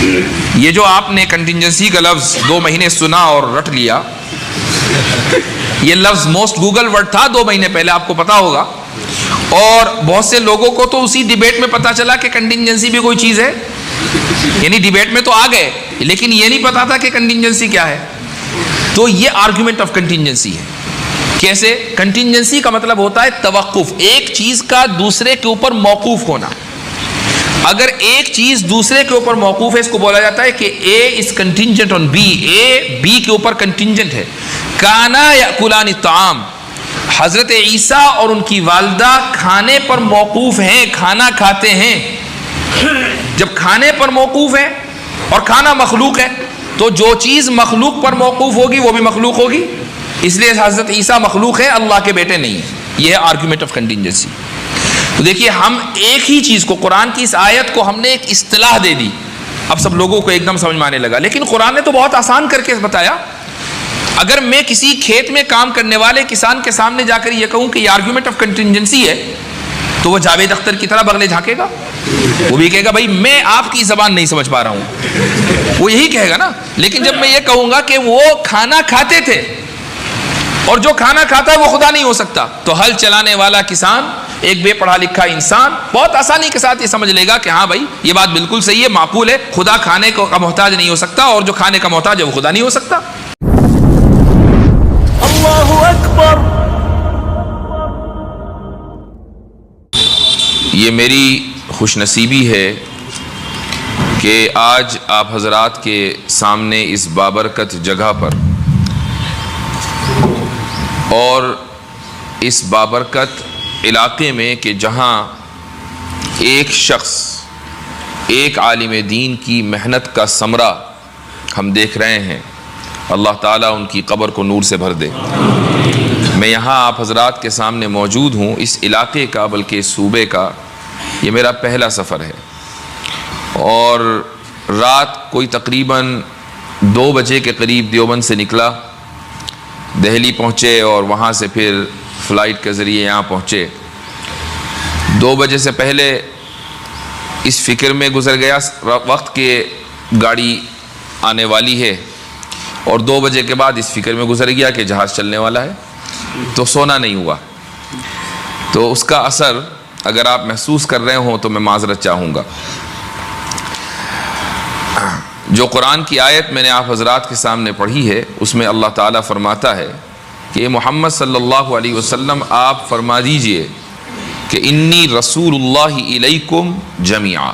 یہ جو آپ نے کنٹینجنسی کا لفظ 2 مہینے سنا اور رٹ لیا، یہ لفظ موسٹ گوگل ورڈ تھا 2 مہینے پہلے، آپ کو پتا ہوگا، اور بہت سے لوگوں کو تو اسی ڈیبیٹ میں پتا چلا کہ کنٹینجنسی بھی کوئی چیز ہے، یعنی ڈیبیٹ میں تو آ گئے لیکن یہ نہیں پتا تھا کہ کنٹینجنسی کیا ہے۔ تو یہ آرگومنٹ آف کنٹینجنسی ہے۔ کیسے؟ کنٹینجنسی کا مطلب ہوتا ہے توقف، ایک چیز کا دوسرے کے اوپر موقوف ہونا۔ اگر ایک چیز دوسرے کے اوپر موقوف ہے، اس کو بولا جاتا ہے کہ A is contingent on B, A B کے اوپر کنٹینجنٹ ہے۔ کانا یاکلان الطعام، حضرت عیسیٰ اور ان کی والدہ کھانے پر موقوف ہیں، کھانا کھاتے ہیں۔ جب کھانے پر موقوف ہے اور کھانا مخلوق ہے تو جو چیز مخلوق پر موقوف ہوگی وہ بھی مخلوق ہوگی، اس لیے حضرت عیسیٰ مخلوق ہے، اللہ کے بیٹے نہیں ہیں۔ یہ ہے آرگومنٹ آف کنٹینجنسی۔ تو دیکھیے، ہم ایک ہی چیز کو، قرآن کی اس آیت کو ہم نے ایک اصطلاح دے دی، اب سب لوگوں کو ایک دم سمجھ میں آنے لگا، لیکن قرآن نے تو بہت آسان کر کے بتایا۔ اگر میں کسی کھیت میں کام کرنے والے کسان کے سامنے جا کر یہ کہوں کہ یہ آرگومنٹ آف کنٹینجنسی ہے، تو وہ جاوید اختر کی طرح بغلے جھانکے گا، وہ بھی کہے گا بھائی میں آپ کی زبان نہیں سمجھ پا رہا ہوں، وہ یہی کہے گا نا۔ لیکن جب میں یہ کہوں گا کہ وہ کھانا کھاتے تھے اور جو کھانا کھاتا ہے وہ خدا نہیں ہو سکتا، تو ہل چلانے والا کسان، ایک بے پڑھا لکھا انسان بہت آسانی کے ساتھ یہ سمجھ لے گا کہ ہاں بھائی یہ بات بالکل صحیح ہے، معقول ہے، خدا کھانے کا محتاج نہیں ہو سکتا اور جو کھانے کا محتاج ہے وہ خدا نہیں ہو سکتا۔ اللہ اکبر۔ یہ میری خوش نصیبی ہے کہ آج آپ حضرات کے سامنے اس بابرکت جگہ پر اور اس بابرکت علاقے میں، کہ جہاں ایک شخص، ایک عالم دین کی محنت کا ثمرہ ہم دیکھ رہے ہیں، اللہ تعالیٰ ان کی قبر کو نور سے بھر دے۔ میں یہاں آپ حضرات کے سامنے موجود ہوں، اس علاقے کا بلکہ اس صوبے کا یہ میرا پہلا سفر ہے، اور رات کوئی تقریباً 2 بجے کے قریب دیوبند سے نکلا، دہلی پہنچے اور وہاں سے پھر فلائٹ کے ذریعے یہاں پہنچے۔ 2 بجے سے پہلے اس فکر میں گزر گیا وقت کہ گاڑی آنے والی ہے، اور 2 بجے کے بعد اس فکر میں گزر گیا کہ جہاز چلنے والا ہے، تو سونا نہیں ہوا۔ تو اس کا اثر اگر آپ محسوس کر رہے ہوں تو میں معذرت چاہوں گا۔ جو قرآن کی آیت میں نے آپ حضرات کے سامنے پڑھی ہے، اس میں اللہ تعالیٰ فرماتا ہے کہ محمد صلی اللہ علیہ وسلم آپ فرما دیجئے کہ انی رسول اللہ الیکم جمیعا،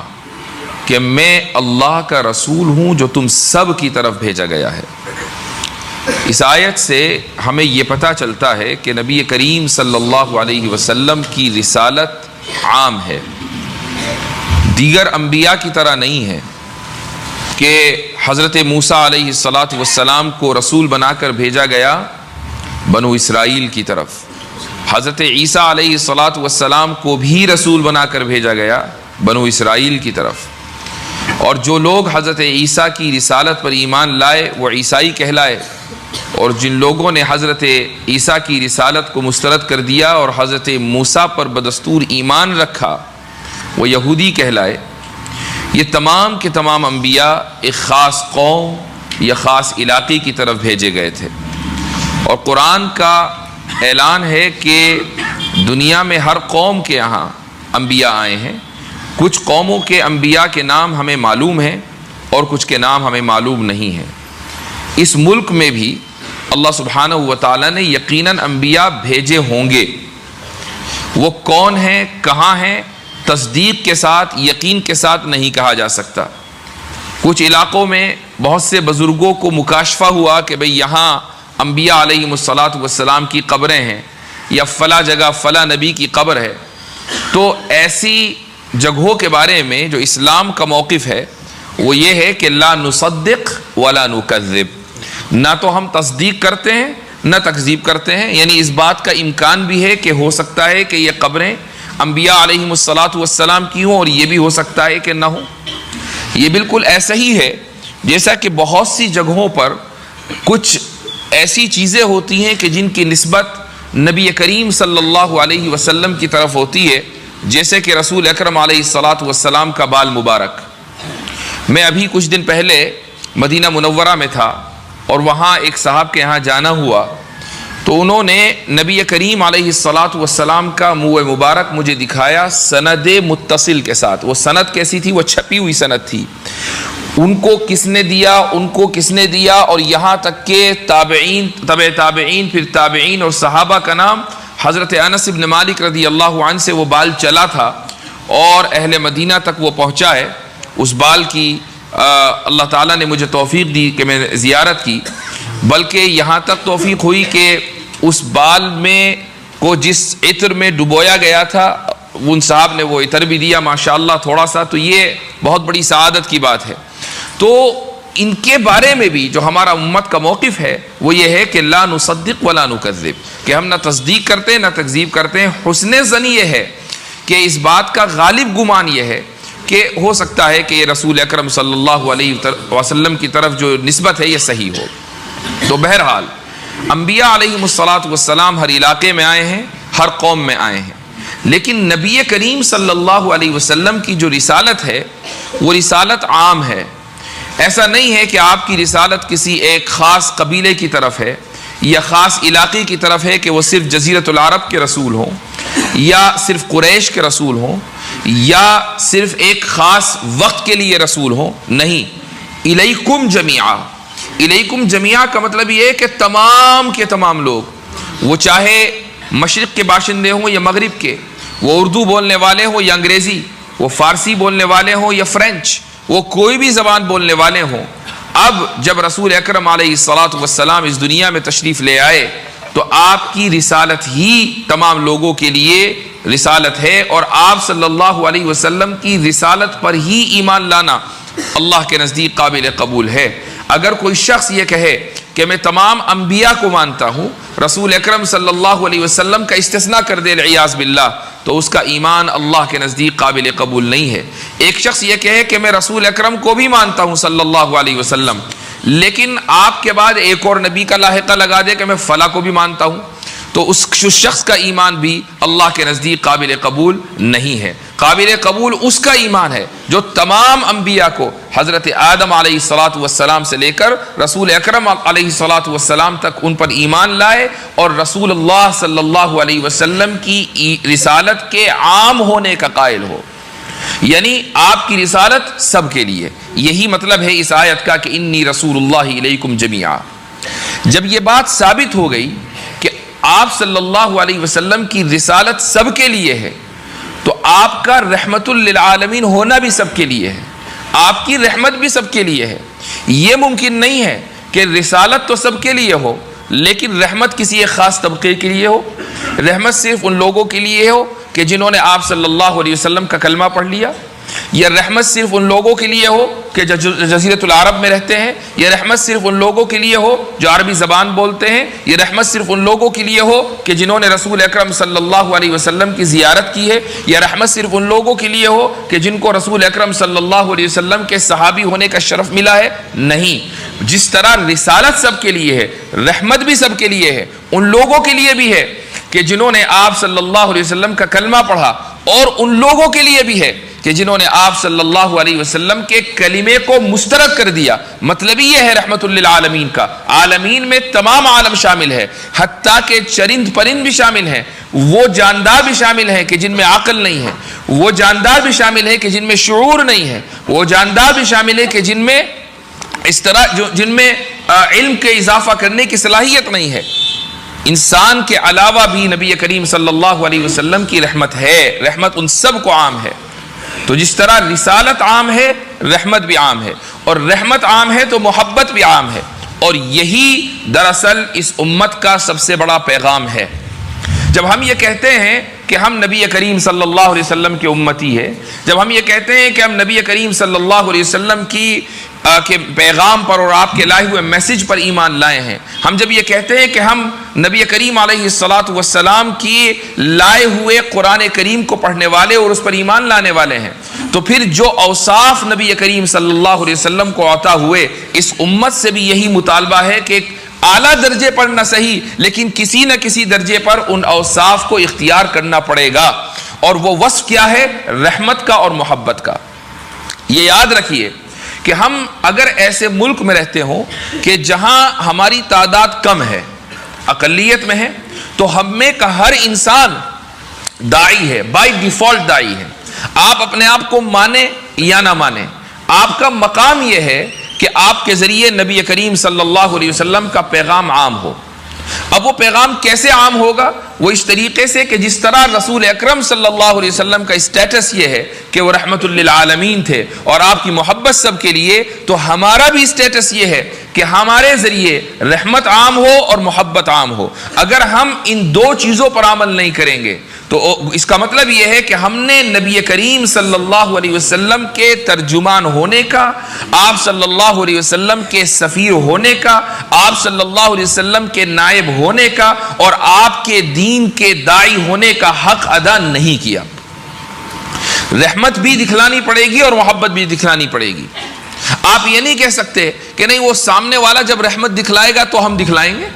کہ میں اللہ کا رسول ہوں جو تم سب کی طرف بھیجا گیا ہے۔ اس آیت سے ہمیں یہ پتہ چلتا ہے کہ نبی کریم صلی اللہ علیہ وسلم کی رسالت عام ہے، دیگر انبیاء کی طرح نہیں ہے کہ حضرت موسیٰ علیہ السلام کو رسول بنا کر بھیجا گیا بنو اسرائیل کی طرف، حضرت عیسیٰ علیہ السلام کو بھی رسول بنا کر بھیجا گیا بنو اسرائیل کی طرف، اور جو لوگ حضرت عیسیٰ کی رسالت پر ایمان لائے وہ عیسائی کہلائے، اور جن لوگوں نے حضرت عیسیٰ کی رسالت کو مسترد کر دیا اور حضرت موسیٰ پر بدستور ایمان رکھا وہ یہودی کہلائے۔ یہ تمام کے تمام انبیاء ایک خاص قوم یا خاص علاقے کی طرف بھیجے گئے تھے، اور قرآن کا اعلان ہے کہ دنیا میں ہر قوم کے یہاں انبیاء آئے ہیں، کچھ قوموں کے انبیاء کے نام ہمیں معلوم ہیں اور کچھ کے نام ہمیں معلوم نہیں ہیں۔ اس ملک میں بھی اللہ سبحانہ و تعالیٰ نے یقیناً انبیاء بھیجے ہوں گے، وہ کون ہیں، کہاں ہیں، تصدیق کے ساتھ، یقین کے ساتھ نہیں کہا جا سکتا۔ کچھ علاقوں میں بہت سے بزرگوں کو مکاشفہ ہوا کہ بھئی یہاں انبیاء علیہم السلام کی قبریں ہیں، یا فلاں جگہ فلاں نبی کی قبر ہے، تو ایسی جگہوں کے بارے میں جو اسلام کا موقف ہے وہ یہ ہے کہ لا نصدق ولا نکذب، نہ تو ہم تصدیق کرتے ہیں نہ تکذیب کرتے ہیں، یعنی اس بات کا امکان بھی ہے کہ ہو سکتا ہے کہ یہ قبریں انبیاء علیہم السلام کی ہوں، اور یہ بھی ہو سکتا ہے کہ نہ ہوں۔ یہ بالکل ایسا ہی ہے جیسا کہ بہت سی جگہوں پر کچھ ایسی چیزیں ہوتی ہیں کہ جن کی نسبت نبی کریم صلی اللہ علیہ وسلم کی طرف ہوتی ہے، جیسے کہ رسول اکرم علیہ السلام کا بال مبارک۔ میں ابھی کچھ دن پہلے مدینہ منورہ میں تھا اور وہاں ایک صاحب کے یہاں جانا ہوا، تو انہوں نے نبی کریم علیہ الصلاۃ والسلام کا منہ مبارک مجھے دکھایا سند متصل کے ساتھ۔ وہ سند کیسی تھی؟ وہ چھپی ہوئی سند تھی، ان کو کس نے دیا، ان کو کس نے دیا، اور یہاں تک کہ تابعین، تبع تابعین، پھر تابعین اور صحابہ کا نام۔ حضرت انس بن مالک رضی اللہ عنہ سے وہ بال چلا تھا اور اہل مدینہ تک وہ پہنچا ہے۔ اس بال کی اللہ تعالیٰ نے مجھے توفیق دی کہ میں زیارت کی، بلکہ یہاں تک توفیق ہوئی کہ اس بال میں کو جس عطر میں ڈبویا گیا تھا ان صاحب نے وہ عطر بھی دیا ماشاءاللہ تھوڑا سا، تو یہ بہت بڑی سعادت کی بات ہے۔ تو ان کے بارے میں بھی جو ہمارا امت کا موقف ہے وہ یہ ہے کہ لا نصدق ولا نکذب، کہ ہم نہ تصدیق کرتے ہیں نہ تکذیب کرتے ہیں۔ حسن ظن یہ ہے کہ اس بات کا غالب گمان یہ ہے کہ ہو سکتا ہے کہ یہ رسول اکرم صلی اللہ علیہ وسلم کی طرف جو نسبت ہے یہ صحیح ہو۔ تو بہرحال انبیاء علیہم الصلاۃ والسلام ہر علاقے میں آئے ہیں، ہر قوم میں آئے ہیں، لیکن نبی کریم صلی اللہ علیہ وسلم کی جو رسالت ہے وہ رسالت عام ہے۔ ایسا نہیں ہے کہ آپ کی رسالت کسی ایک خاص قبیلے کی طرف ہے یا خاص علاقے کی طرف ہے کہ وہ صرف جزیرۃ العرب کے رسول ہوں یا صرف قریش کے رسول ہوں یا صرف ایک خاص وقت کے لیے رسول ہوں، نہیں۔ الیکم جمیعا، الیکم جمیعا کا مطلب یہ ہے کہ تمام کے تمام لوگ، وہ چاہے مشرق کے باشندے ہوں یا مغرب کے، وہ اردو بولنے والے ہوں یا انگریزی، وہ فارسی بولنے والے ہوں یا فرینچ، وہ کوئی بھی زبان بولنے والے ہوں۔ اب جب رسول اکرم علیہ الصلاۃ والسلام اس دنیا میں تشریف لے آئے تو آپ کی رسالت ہی تمام لوگوں کے لیے رسالت ہے، اور آپ صلی اللہ علیہ وسلم کی رسالت پر ہی ایمان لانا اللہ کے نزدیک قابل قبول ہے۔ اگر کوئی شخص یہ کہے کہ میں تمام انبیاء کو مانتا ہوں، رسول اکرم صلی اللہ علیہ وسلم کا استثناء کر دے العیاذ باللہ، تو اس کا ایمان اللہ کے نزدیک قابل قبول نہیں ہے۔ ایک شخص یہ کہے کہ میں رسول اکرم کو بھی مانتا ہوں صلی اللہ علیہ وسلم، لیکن آپ کے بعد ایک اور نبی کا لاحقہ لگا دے کہ میں فلاں کو بھی مانتا ہوں، تو اس شخص کا ایمان بھی اللہ کے نزدیک قابل قبول نہیں ہے۔ قابل قبول اس کا ایمان ہے جو تمام انبیاء کو حضرت آدم علیہ الصلاۃ والسلام سے لے کر رسول اکرم علیہ الصلاۃ والسلام تک ان پر ایمان لائے اور رسول اللہ صلی اللہ علیہ وسلم کی رسالت کے عام ہونے کا قائل ہو، یعنی آپ کی رسالت سب کے لیے۔ یہی مطلب ہے اس آیت کا کہ انی رسول اللہ الیکم جمیعا۔ جب یہ بات ثابت ہو گئی کہ آپ صلی اللہ علیہ وسلم کی رسالت سب کے لیے ہے، تو آپ کا رحمت للعالمین ہونا بھی سب کے لیے ہے، آپ کی رحمت بھی سب کے لیے ہے۔ یہ ممکن نہیں ہے کہ رسالت تو سب کے لیے ہو لیکن رحمت کسی ایک خاص طبقے کے لیے ہو۔ رحمت صرف ان لوگوں کے لیے ہو کہ جنہوں نے آپ صلی اللہ علیہ وسلم کا کلمہ پڑھ لیا، یا رحمت صرف ان لوگوں کے لیے ہو کہ جو جزیرۃ العرب میں رہتے ہیں، یا رحمت صرف ان لوگوں کے لیے ہو جو عربی زبان بولتے ہیں، یا رحمت صرف ان لوگوں کے لیے ہو کہ جنہوں نے رسول اکرم صلی اللہ علیہ وسلم کی زیارت کی ہے، یا رحمت صرف ان لوگوں کے لیے ہو کہ جن کو رسول اکرم صلی اللہ علیہ وسلم کے صحابی ہونے کا شرف ملا ہے۔ نہیں، جس طرح رسالت سب کے لیے ہے، رحمت بھی سب کے لیے ہے، ان لوگوں کے لیے بھی ہے کہ جنہوں نے آپ صلی اللہ علیہ وسلم کا کلمہ پڑھا، اور ان لوگوں کے لیے بھی ہے کہ جنہوں نے آپ صلی اللہ علیہ وسلم کے کلمے کو مسترد کر دیا۔ مطلب یہ ہے رحمت للعالمین کا، عالمین میں تمام عالم شامل ہے، حتیٰ کہ چرند پرند بھی شامل ہیں، وہ جاندار بھی شامل ہیں کہ جن میں عقل نہیں ہے، وہ جاندار بھی شامل ہے کہ جن میں شعور نہیں ہے، وہ جاندار بھی شامل ہے کہ جن میں اس طرح جن میں علم کے اضافہ کرنے کی صلاحیت نہیں ہے۔ انسان کے علاوہ بھی نبی کریم صلی اللہ علیہ وسلم کی رحمت ہے، رحمت ان سب کو عام ہے۔ تو جس طرح رسالت عام ہے، رحمت بھی عام ہے، اور رحمت عام ہے تو محبت بھی عام ہے، اور یہی دراصل اس امت کا سب سے بڑا پیغام ہے۔ جب ہم یہ کہتے ہیں کہ ہم نبی کریم صلی اللہ علیہ وسلم کے امتی ہے، جب ہم یہ کہتے ہیں کہ ہم نبی کریم صلی اللہ علیہ وسلم کی کے پیغام پر اور آپ کے لائے ہوئے میسج پر ایمان لائے ہیں، ہم جب یہ کہتے ہیں کہ ہم نبی کریم علیہ الصلاۃ والسلام کی لائے ہوئے قرآن کریم کو پڑھنے والے اور اس پر ایمان لانے والے ہیں، تو پھر جو اوصاف نبی کریم صلی اللہ علیہ وسلم کو عطا ہوئے، اس امت سے بھی یہی مطالبہ ہے کہ اعلیٰ درجے پر نہ صحیح لیکن کسی نہ کسی درجے پر ان اوصاف کو اختیار کرنا پڑے گا، اور وہ وصف کیا ہے؟ رحمت کا اور محبت کا۔ یہ یاد رکھیے کہ ہم اگر ایسے ملک میں رہتے ہوں کہ جہاں ہماری تعداد کم ہے، اقلیت میں ہے، تو ہم میں کا ہر انسان داعی ہے، بائی ڈیفالٹ داعی ہے. آپ اپنے آپ کو مانیں یا نہ مانیں، آپ کا مقام یہ ہے کہ آپ کے ذریعے نبی کریم صلی اللہ علیہ وسلم کا پیغام عام ہو. اب وہ پیغام کیسے عام ہوگا؟ وہ اس طریقے سے کہ جس طرح رسول اکرم صلی اللہ علیہ وسلم کا اسٹیٹس یہ ہے کہ وہ رحمت للعالمین تھے اور آپ کی محبت سب کے لیے، تو ہمارا بھی اسٹیٹس یہ ہے کہ ہمارے ذریعے رحمت عام ہو اور محبت عام ہو. اگر ہم ان دو چیزوں پر عمل نہیں کریں گے تو اس کا مطلب یہ ہے کہ ہم نے نبی کریم صلی اللہ علیہ وسلم کے ترجمان ہونے کا، آپ صلی اللہ علیہ وسلم کے سفیر ہونے کا، آپ صلی اللہ علیہ وسلم کے نائب ہونے کا اور آپ کے دین کے داعی ہونے کا حق ادا نہیں کیا. رحمت بھی دکھلانی پڑے گی اور محبت بھی دکھلانی پڑے گی. آپ یہ نہیں کہہ سکتے کہ نہیں وہ سامنے والا جب رحمت دکھلائے گا تو ہم دکھلائیں گے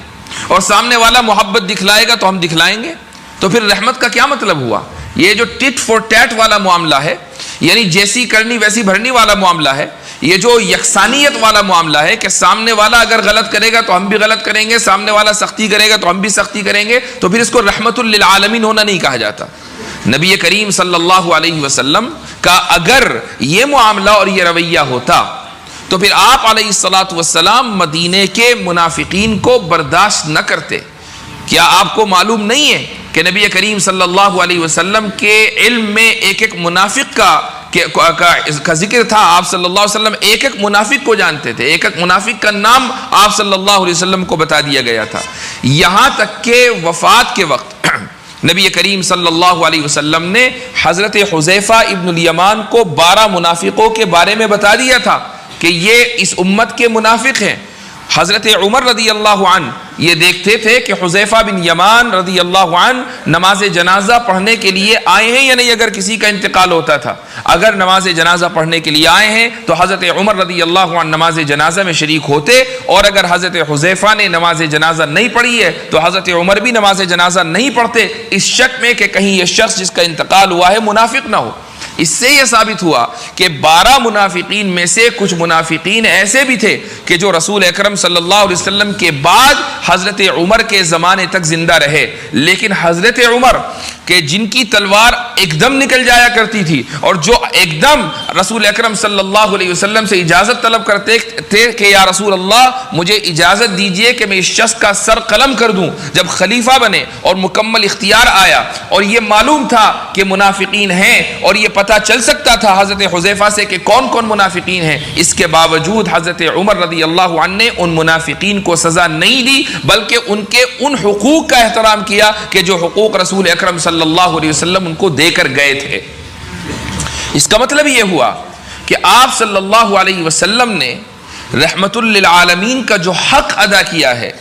اور سامنے والا محبت دکھلائے گا تو ہم دکھلائیں گے. تو پھر رحمت کا کیا مطلب ہوا؟ یہ جو ٹٹ فور ٹیٹ والا معاملہ ہے، یعنی جیسی کرنی ویسی بھرنی والا معاملہ ہے، یہ جو یکسانیت والا معاملہ ہے کہ سامنے والا اگر غلط کرے گا تو ہم بھی غلط کریں گے، سامنے والا سختی کرے گا تو ہم بھی سختی کریں گے، تو پھر اس کو رحمت للعالمین ہونا نہیں کہا جاتا. نبی کریم صلی اللہ علیہ وسلم کا اگر یہ معاملہ اور یہ رویہ ہوتا تو پھر آپ علیہ الصلاۃ والسلام مدینے کے منافقین کو برداشت نہ کرتے. کیا آپ کو معلوم نہیں ہے کہ نبی کریم صلی اللہ علیہ وسلم کے علم میں ایک ایک منافق کا ذکر تھا؟ آپ صلی اللہ علیہ وسلم ایک ایک منافق کو جانتے تھے، ایک ایک منافق کا نام آپ صلی اللہ علیہ وسلم کو بتا دیا گیا تھا. یہاں تک کہ وفات کے وقت نبی کریم صلی اللہ علیہ وسلم نے حضرت حذیفہ ابن الیمان کو 12 منافقوں کے بارے میں بتا دیا تھا کہ یہ اس امت کے منافق ہیں. حضرت عمر رضی اللہ عنہ یہ دیکھتے تھے کہ حذیفہ بن یمان رضی اللہ عنہ نماز جنازہ پڑھنے کے لیے آئے ہیں یا نہیں. اگر کسی کا انتقال ہوتا تھا، اگر نماز جنازہ پڑھنے کے لیے آئے ہیں تو حضرت عمر رضی اللہ عنہ نماز جنازہ میں شریک ہوتے، اور اگر حضرت حذیفہ نے نماز جنازہ نہیں پڑھی ہے تو حضرت عمر بھی نماز جنازہ نہیں پڑھتے، اس شک میں کہ کہیں یہ شخص جس کا انتقال ہوا ہے منافق نہ ہو. اس سے یہ ثابت ہوا کہ 12 منافقین میں سے کچھ منافقین ایسے بھی تھے کہ جو رسول اکرم صلی اللہ علیہ وسلم کے بعد حضرت عمر کے زمانے تک زندہ رہے. لیکن حضرت عمر کہ جن کی تلوار ایک دم نکل جایا کرتی تھی اور جو ایک دم رسول اکرم صلی اللہ علیہ وسلم سے اجازت طلب کرتے تھے کہ یا رسول اللہ مجھے اجازت دیجئے کہ میں اس شخص کا سر قلم کر دوں، جب خلیفہ بنے اور مکمل اختیار آیا اور یہ معلوم تھا کہ منافقین ہیں اور یہ پتہ چل سکتا تھا حضرت حذیفہ سے کہ کون کون منافقین ہیں، اس کے باوجود حضرت عمر رضی اللہ عنہ نے ان منافقین کو سزا نہیں دی بلکہ ان کے ان حقوق کا احترام کیا کہ جو حقوق رسول اکرم صلی اللہ علیہ وسلم ان کو دے کر گئے تھے. اس کا مطلب یہ ہوا کہ آپ صلی اللہ علیہ وسلم نے رحمت للعالمین کا جو حق ادا کیا ہے،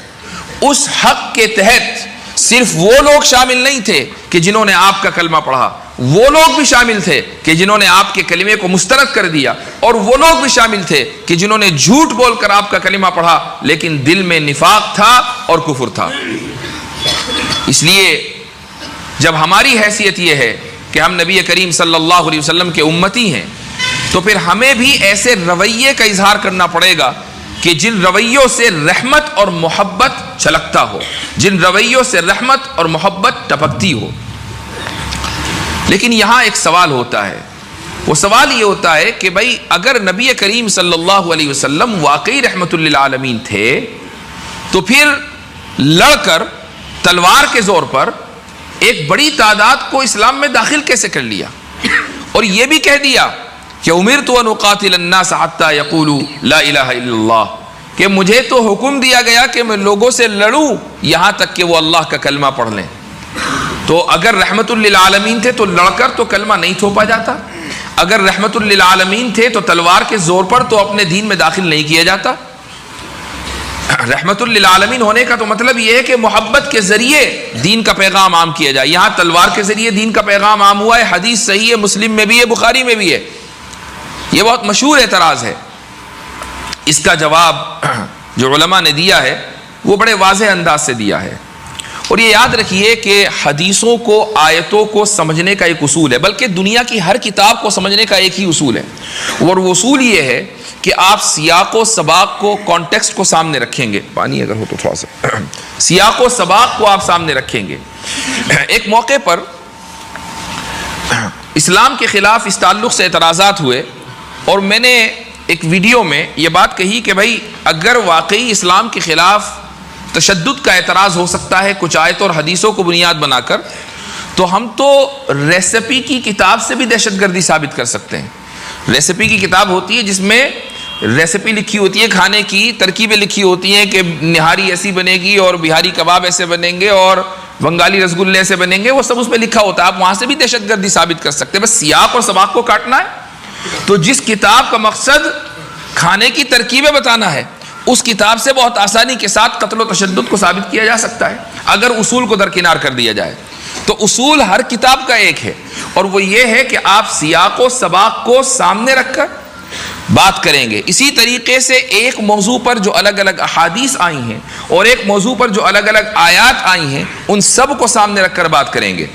اس حق کے تحت صرف وہ لوگ شامل نہیں تھے کہ جنہوں نے آپ کا کلمہ پڑھا، وہ لوگ بھی شامل تھے کہ جنہوں نے آپ کے کلمے کو مسترد کر دیا، اور وہ لوگ بھی شامل تھے کہ جنہوں نے جھوٹ بول کر آپ کا کلمہ پڑھا لیکن دل میں نفاق تھا اور کفر تھا. اس لیے جب ہماری حیثیت یہ ہے کہ ہم نبی کریم صلی اللہ علیہ وسلم کے امتی ہیں تو پھر ہمیں بھی ایسے رویے کا اظہار کرنا پڑے گا کہ جن رویوں سے رحمت اور محبت چھلکتا ہو، جن رویوں سے رحمت اور محبت ٹپکتی ہو. لیکن یہاں ایک سوال ہوتا ہے، وہ سوال یہ ہوتا ہے کہ بھائی اگر نبی کریم صلی اللہ علیہ وسلم واقعی رحمت للعالمین تھے تو پھر لڑ کر تلوار کے زور پر ایک بڑی تعداد کو اسلام میں داخل کیسے کر لیا اور یہ بھی کہہ دیا کہ امرت ان اقاتل الناس حتی یقولوا لا الہ الا اللہ، کہ مجھے تو حکم دیا گیا کہ میں لوگوں سے لڑوں یہاں تک کہ وہ اللہ کا کلمہ پڑھ لیں. تو اگر رحمت للعالمین تھے تو لڑ کر تو کلمہ نہیں تھوپا جاتا، اگر رحمت للعالمین تھے تو تلوار کے زور پر تو اپنے دین میں داخل نہیں کیا جاتا. رحمت للعالمین ہونے کا تو مطلب یہ ہے کہ محبت کے ذریعے دین کا پیغام عام کیا جائے. یہاں تلوار کے ذریعے دین کا پیغام عام ہوا ہے، حدیث صحیح ہے، مسلم میں بھی ہے، بخاری میں بھی ہے. یہ بہت مشہور اعتراض ہے. اس کا جواب جو علماء نے دیا ہے وہ بڑے واضح انداز سے دیا ہے. اور یہ یاد رکھیے کہ حدیثوں کو، آیتوں کو سمجھنے کا ایک اصول ہے، بلکہ دنیا کی ہر کتاب کو سمجھنے کا ایک ہی اصول ہے، اور وہ اصول یہ ہے کہ آپ سیاق و سباق کو، کانٹیکسٹ کو سامنے رکھیں گے. پانی اگر ہو تو تھوڑا سا. سیاق و سباق کو آپ سامنے رکھیں گے. ایک موقع پر اسلام کے خلاف اس تعلق سے اعتراضات ہوئے، اور میں نے ایک ویڈیو میں یہ بات کہی کہ بھائی اگر واقعی اسلام کے خلاف تشدد کا اعتراض ہو سکتا ہے کچھ آیت اور حدیثوں کو بنیاد بنا کر، تو ہم تو ریسیپی کی کتاب سے بھی دہشت گردی ثابت کر سکتے ہیں. ریسیپی کی کتاب ہوتی ہے جس میں ریسیپی لکھی ہوتی ہے، کھانے کی ترکیبیں لکھی ہوتی ہیں کہ نہاری ایسی بنے گی اور بہاری کباب ایسے بنیں گے اور بنگالی رسگلے ایسے بنیں گے، وہ سب اس میں لکھا ہوتا ہے. آپ وہاں سے بھی دہشت گردی ثابت کر سکتے ہیں. بس سیاق اور سباق کو کاٹنا ہے. تو جس کتاب کا مقصد کھانے کی ترکیبیں بتانا ہے، اس کتاب سے بہت آسانی کے ساتھ قتل و تشدد کو ثابت کیا جا سکتا ہے اگر اصول کو درکنار کر دیا جائے. تو اصول ہر کتاب کا ایک ہے، اور وہ یہ ہے کہ آپ سیاق و سباق کو سامنے رکھ کر بات کریں گے. اسی طریقے سے ایک موضوع پر جو الگ الگ احادیث آئی ہیں اور ایک موضوع پر جو الگ الگ آیات آئی ہیں، ان سب کو سامنے رکھ کر بات کریں گے.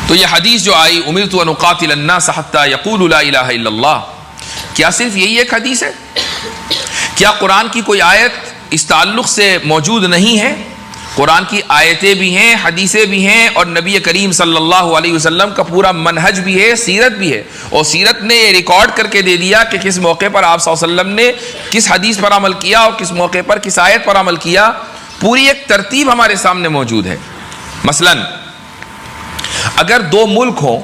تو یہ حدیث جو آئی امرت ان اقاتل الناس حتی یقولوا لا الہ الا اللہ، کیا صرف یہی ایک حدیث ہے؟ کیا قرآن کی کوئی آیت اس تعلق سے موجود نہیں ہے؟ قرآن کی آیتیں بھی ہیں، حدیثیں بھی ہیں، اور نبی کریم صلی اللہ علیہ وسلم کا پورا منہج بھی ہے، سیرت بھی ہے. اور سیرت نے یہ ریکارڈ کر کے دے دیا کہ کس موقع پر آپ صلی اللہ علیہ وسلم نے کس حدیث پر عمل کیا اور کس موقع پر کس آیت پر عمل کیا. پوری ایک ترتیب ہمارے سامنے موجود ہے. مثلا اگر دو ملک ہوں،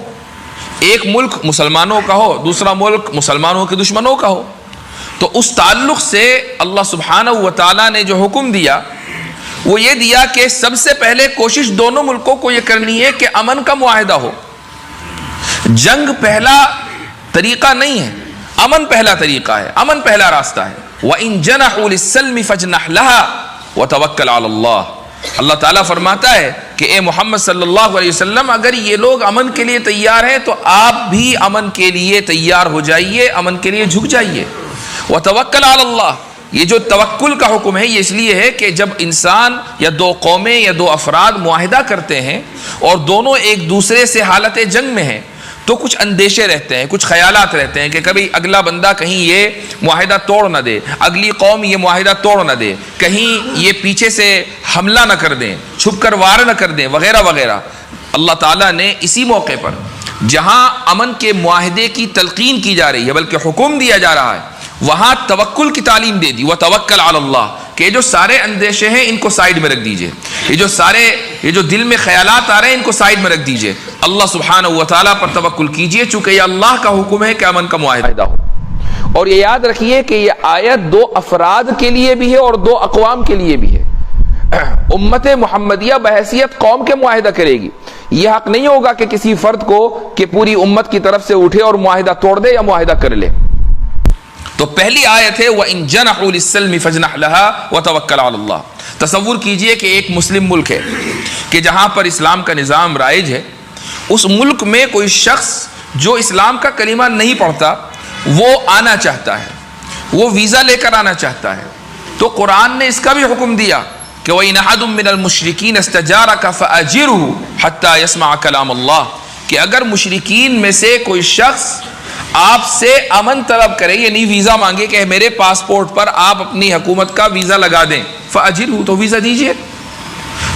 ایک ملک مسلمانوں کا ہو، دوسرا ملک مسلمانوں کے دشمنوں کا ہو، تو اس تعلق سے اللہ سبحانہ و تعالیٰ نے جو حکم دیا وہ یہ دیا کہ سب سے پہلے کوشش دونوں ملکوں کو یہ کرنی ہے کہ امن کا معاہدہ ہو. جنگ پہلا طریقہ نہیں ہے، امن پہلا طریقہ ہے، امن پہلا راستہ ہے. وَإِن جَنَحُوا لِلسَّلْمِ فَاجْنَحْ لَهَا وَتَوَكَّلْ عَلَى اللَّهِ. اللہ تعالیٰ فرماتا ہے کہ اے محمد صلی اللہ علیہ وسلم، اگر یہ لوگ امن کے لیے تیار ہیں تو آپ بھی امن کے لیے تیار ہو جائیے، امن کے لیے جھک جائیے. وَتَوَكَّلْ عَلَى اللَّهِ. یہ جو توکل کا حکم ہے یہ اس لیے ہے کہ جب انسان یا دو قومیں یا دو افراد معاہدہ کرتے ہیں اور دونوں ایک دوسرے سے حالت جنگ میں ہیں، تو کچھ اندیشے رہتے ہیں، کچھ خیالات رہتے ہیں کہ کبھی اگلا بندہ کہیں یہ معاہدہ توڑ نہ دے، اگلی قوم یہ معاہدہ توڑ نہ دے، کہیں یہ پیچھے سے حملہ نہ کر دیں، چھپ کر وار نہ کر دیں، وغیرہ وغیرہ. اللہ تعالیٰ نے اسی موقع پر جہاں امن کے معاہدے کی تلقین کی جا رہی ہے بلکہ حکم دیا جا رہا ہے، وہاں توکل کی تعلیم دے دی. وَتَوَكَّلْ عَلَى اللَّهِ، کہ جو سارے اندیشے ہیں ان کو سائیڈ میں رکھ دیجئے، یہ جو دل میں خیالات آ رہے ہیں ان کو سائیڈ میں رکھ دیجئے، اللہ سبحانہ و تعالیٰ پر توکل کیجئے، چونکہ یہ اللہ کا حکم ہے کہ امن کا معاہدہ ہو. اور یہ یاد رکھیے کہ یہ آیت دو افراد کے لیے بھی ہے اور دو اقوام کے لیے بھی ہے. امت محمدیہ بحیثیت قوم کے معاہدہ کرے گی. یہ حق نہیں ہوگا کہ کسی فرد کو کہ پوری امت کی طرف سے اٹھے اور معاہدہ توڑ دے یا معاہدہ کر لے. تو پہلی آیت ہے وَإِن جَنَحُوا لِلسَّلْمِ فَاجْنَحْ لَهَا وَتَوَكَّلْ عَلَى اللَّهِ. تصور کیجئے کہ ایک مسلم ملک ہے کہ جہاں پر اسلام کا نظام رائج ہے، اس ملک میں کوئی شخص جو اسلام کا کلمہ نہیں پڑھتا وہ آنا چاہتا ہے، وہ ویزا لے کر آنا چاہتا ہے. تو قرآن نے اس کا بھی حکم دیا کہ وَإِنْ أَحَدٌ مِّنَ الْمُشْرِكِينَ اسْتَجَارَكَ فَأَجِرْهُ حَتَّى يَسْمَعَ كَلَامَ اللَّهِ. کہ اگر مشرکین میں سے کوئی شخص آپ سے امن طلب کرے، یعنی ویزا مانگے کہ میرے پاسپورٹ پر آپ اپنی حکومت کا ویزا لگا دیں، فَأَجِرْهُ، تو ویزا دیجئے.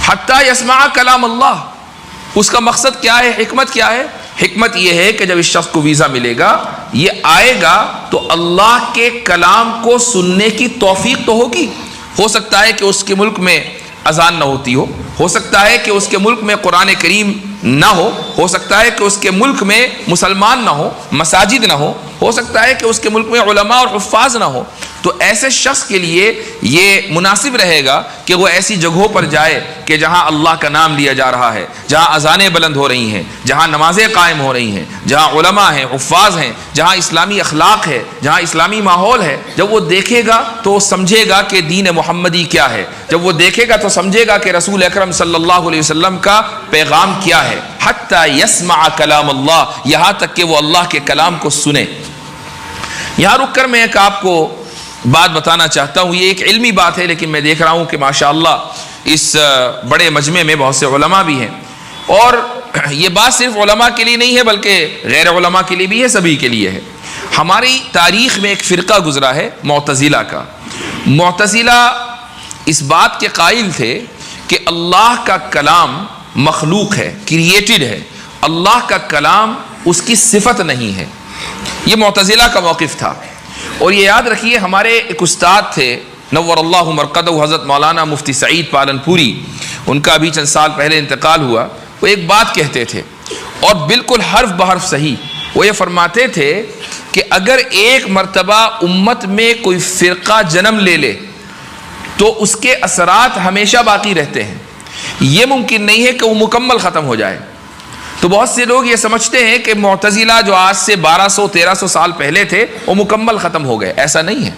حَتَّى يَسْمَعَ كَلَامَ اللَّهِ. اس کا مقصد کیا ہے، حکمت کیا ہے؟ حکمت یہ ہے کہ جب اس شخص کو ویزا ملے گا، یہ آئے گا تو اللہ کے کلام کو سننے کی توفیق تو ہوگی. ہو سکتا ہے کہ اس کے ملک میں اذان نہ ہوتی ہو سکتا ہے کہ اس کے ملک میں قرآن کریم نہ ہو سکتا ہے کہ اس کے ملک میں مسلمان نہ ہو، مساجد نہ ہو سکتا ہے کہ اس کے ملک میں علماء اور حفاظ نہ ہو. تو ایسے شخص کے لیے یہ مناسب رہے گا کہ وہ ایسی جگہوں پر جائے کہ جہاں اللہ کا نام لیا جا رہا ہے، جہاں اذانیں بلند ہو رہی ہیں، جہاں نمازیں قائم ہو رہی ہیں، جہاں علماء ہیں، حفاظ ہیں، جہاں اسلامی اخلاق ہے، جہاں اسلامی ماحول ہے. جب وہ دیکھے گا تو وہ سمجھے گا کہ دین محمدی کیا ہے. جب وہ دیکھے گا تو سمجھے گا کہ رسول اکرم صلی اللہ علیہ وسلم کا پیغام کیا ہے. حتی یسمع کلام اللہ، یہاں تک کہ وہ اللہ کے کلام کو سنے. یہاں رک کر میں ایک آپ کو بات بتانا چاہتا ہوں. یہ ایک علمی بات ہے لیکن میں دیکھ رہا ہوں کہ ماشاءاللہ اس بڑے مجمع میں بہت سے علماء بھی ہیں. اور یہ بات صرف علماء کے لیے نہیں ہے بلکہ غیر علماء کے لیے بھی ہے، سبھی کے لیے ہے۔ ہماری تاریخ میں ایک فرقہ گزرا ہے معتزلہ کا۔ معتزلہ اس بات کے قائل تھے کہ اللہ کا کلام مخلوق ہے، کریٹڈ ہے، اللہ کا کلام اس کی صفت نہیں ہے۔ یہ معتزلہ کا موقف تھا۔ اور یہ یاد رکھیے، ہمارے ایک استاد تھے نور اللہ مرقدہ، حضرت مولانا مفتی سعید پالنپوری، ان کا ابھی چند سال پہلے انتقال ہوا۔ وہ ایک بات کہتے تھے اور بالکل حرف بحرف صحیح، وہ یہ فرماتے تھے کہ اگر ایک مرتبہ امت میں کوئی فرقہ جنم لے لے تو اس کے اثرات ہمیشہ باقی رہتے ہیں، یہ ممکن نہیں ہے کہ وہ مکمل ختم ہو جائے۔ تو بہت سے لوگ یہ سمجھتے ہیں کہ معتزلہ جو آج سے 1200-1300 سال پہلے تھے وہ مکمل ختم ہو گئے، ایسا نہیں ہے۔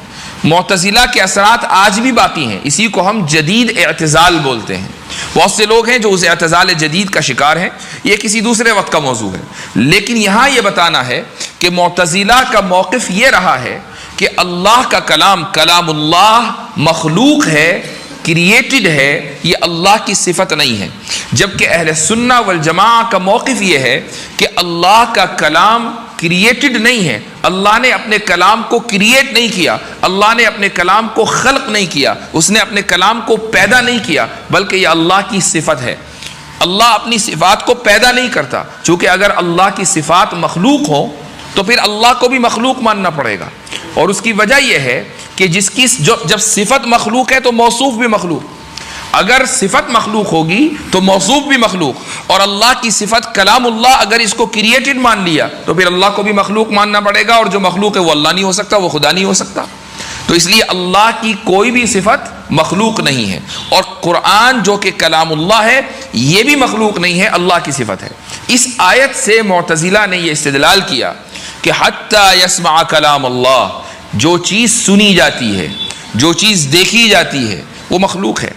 معتزلہ کے اثرات آج بھی باقی ہیں، اسی کو ہم جدید اعتزال بولتے ہیں۔ بہت سے لوگ ہیں جو اس اعتزال جدید کا شکار ہیں، یہ کسی دوسرے وقت کا موضوع ہے۔ لیکن یہاں یہ بتانا ہے کہ معتزلہ کا موقف یہ رہا ہے کہ اللہ کا کلام، کلام اللہ مخلوق ہے، کریٹڈ ہے، یہ اللہ کی صفت نہیں ہے۔ جبکہ اہل سنہ والجماعہ کا موقف یہ ہے کہ اللہ کا کلام کریٹڈ نہیں ہے، اللہ نے اپنے کلام کو کریٹ نہیں کیا، اللہ نے اپنے کلام کو خلق نہیں کیا، اس نے اپنے کلام کو پیدا نہیں کیا، بلکہ یہ اللہ کی صفت ہے۔ اللہ اپنی صفات کو پیدا نہیں کرتا، چونکہ اگر اللہ کی صفات مخلوق ہو تو پھر اللہ کو بھی مخلوق ماننا پڑے گا۔ اور اس کی وجہ یہ ہے کہ جب صفت مخلوق ہے تو موصوف بھی مخلوق، اگر صفت مخلوق ہوگی تو موصوف بھی مخلوق، اور اللہ کی صفت کلام اللہ اگر اس کو کریٹڈ مان لیا تو پھر اللہ کو بھی مخلوق ماننا پڑے گا، اور جو مخلوق ہے وہ اللہ نہیں ہو سکتا، وہ خدا نہیں ہو سکتا۔ تو اس لیے اللہ کی کوئی بھی صفت مخلوق نہیں ہے، اور قرآن جو کہ کلام اللہ ہے یہ بھی مخلوق نہیں ہے، اللہ کی صفت ہے۔ اس آیت سے معتزلہ نے یہ استدلال کیا کہ حتی یسمع کلام اللہ، جو چیز سنی جاتی ہے، جو چیز دیکھی جاتی ہے وہ مخلوق ہے۔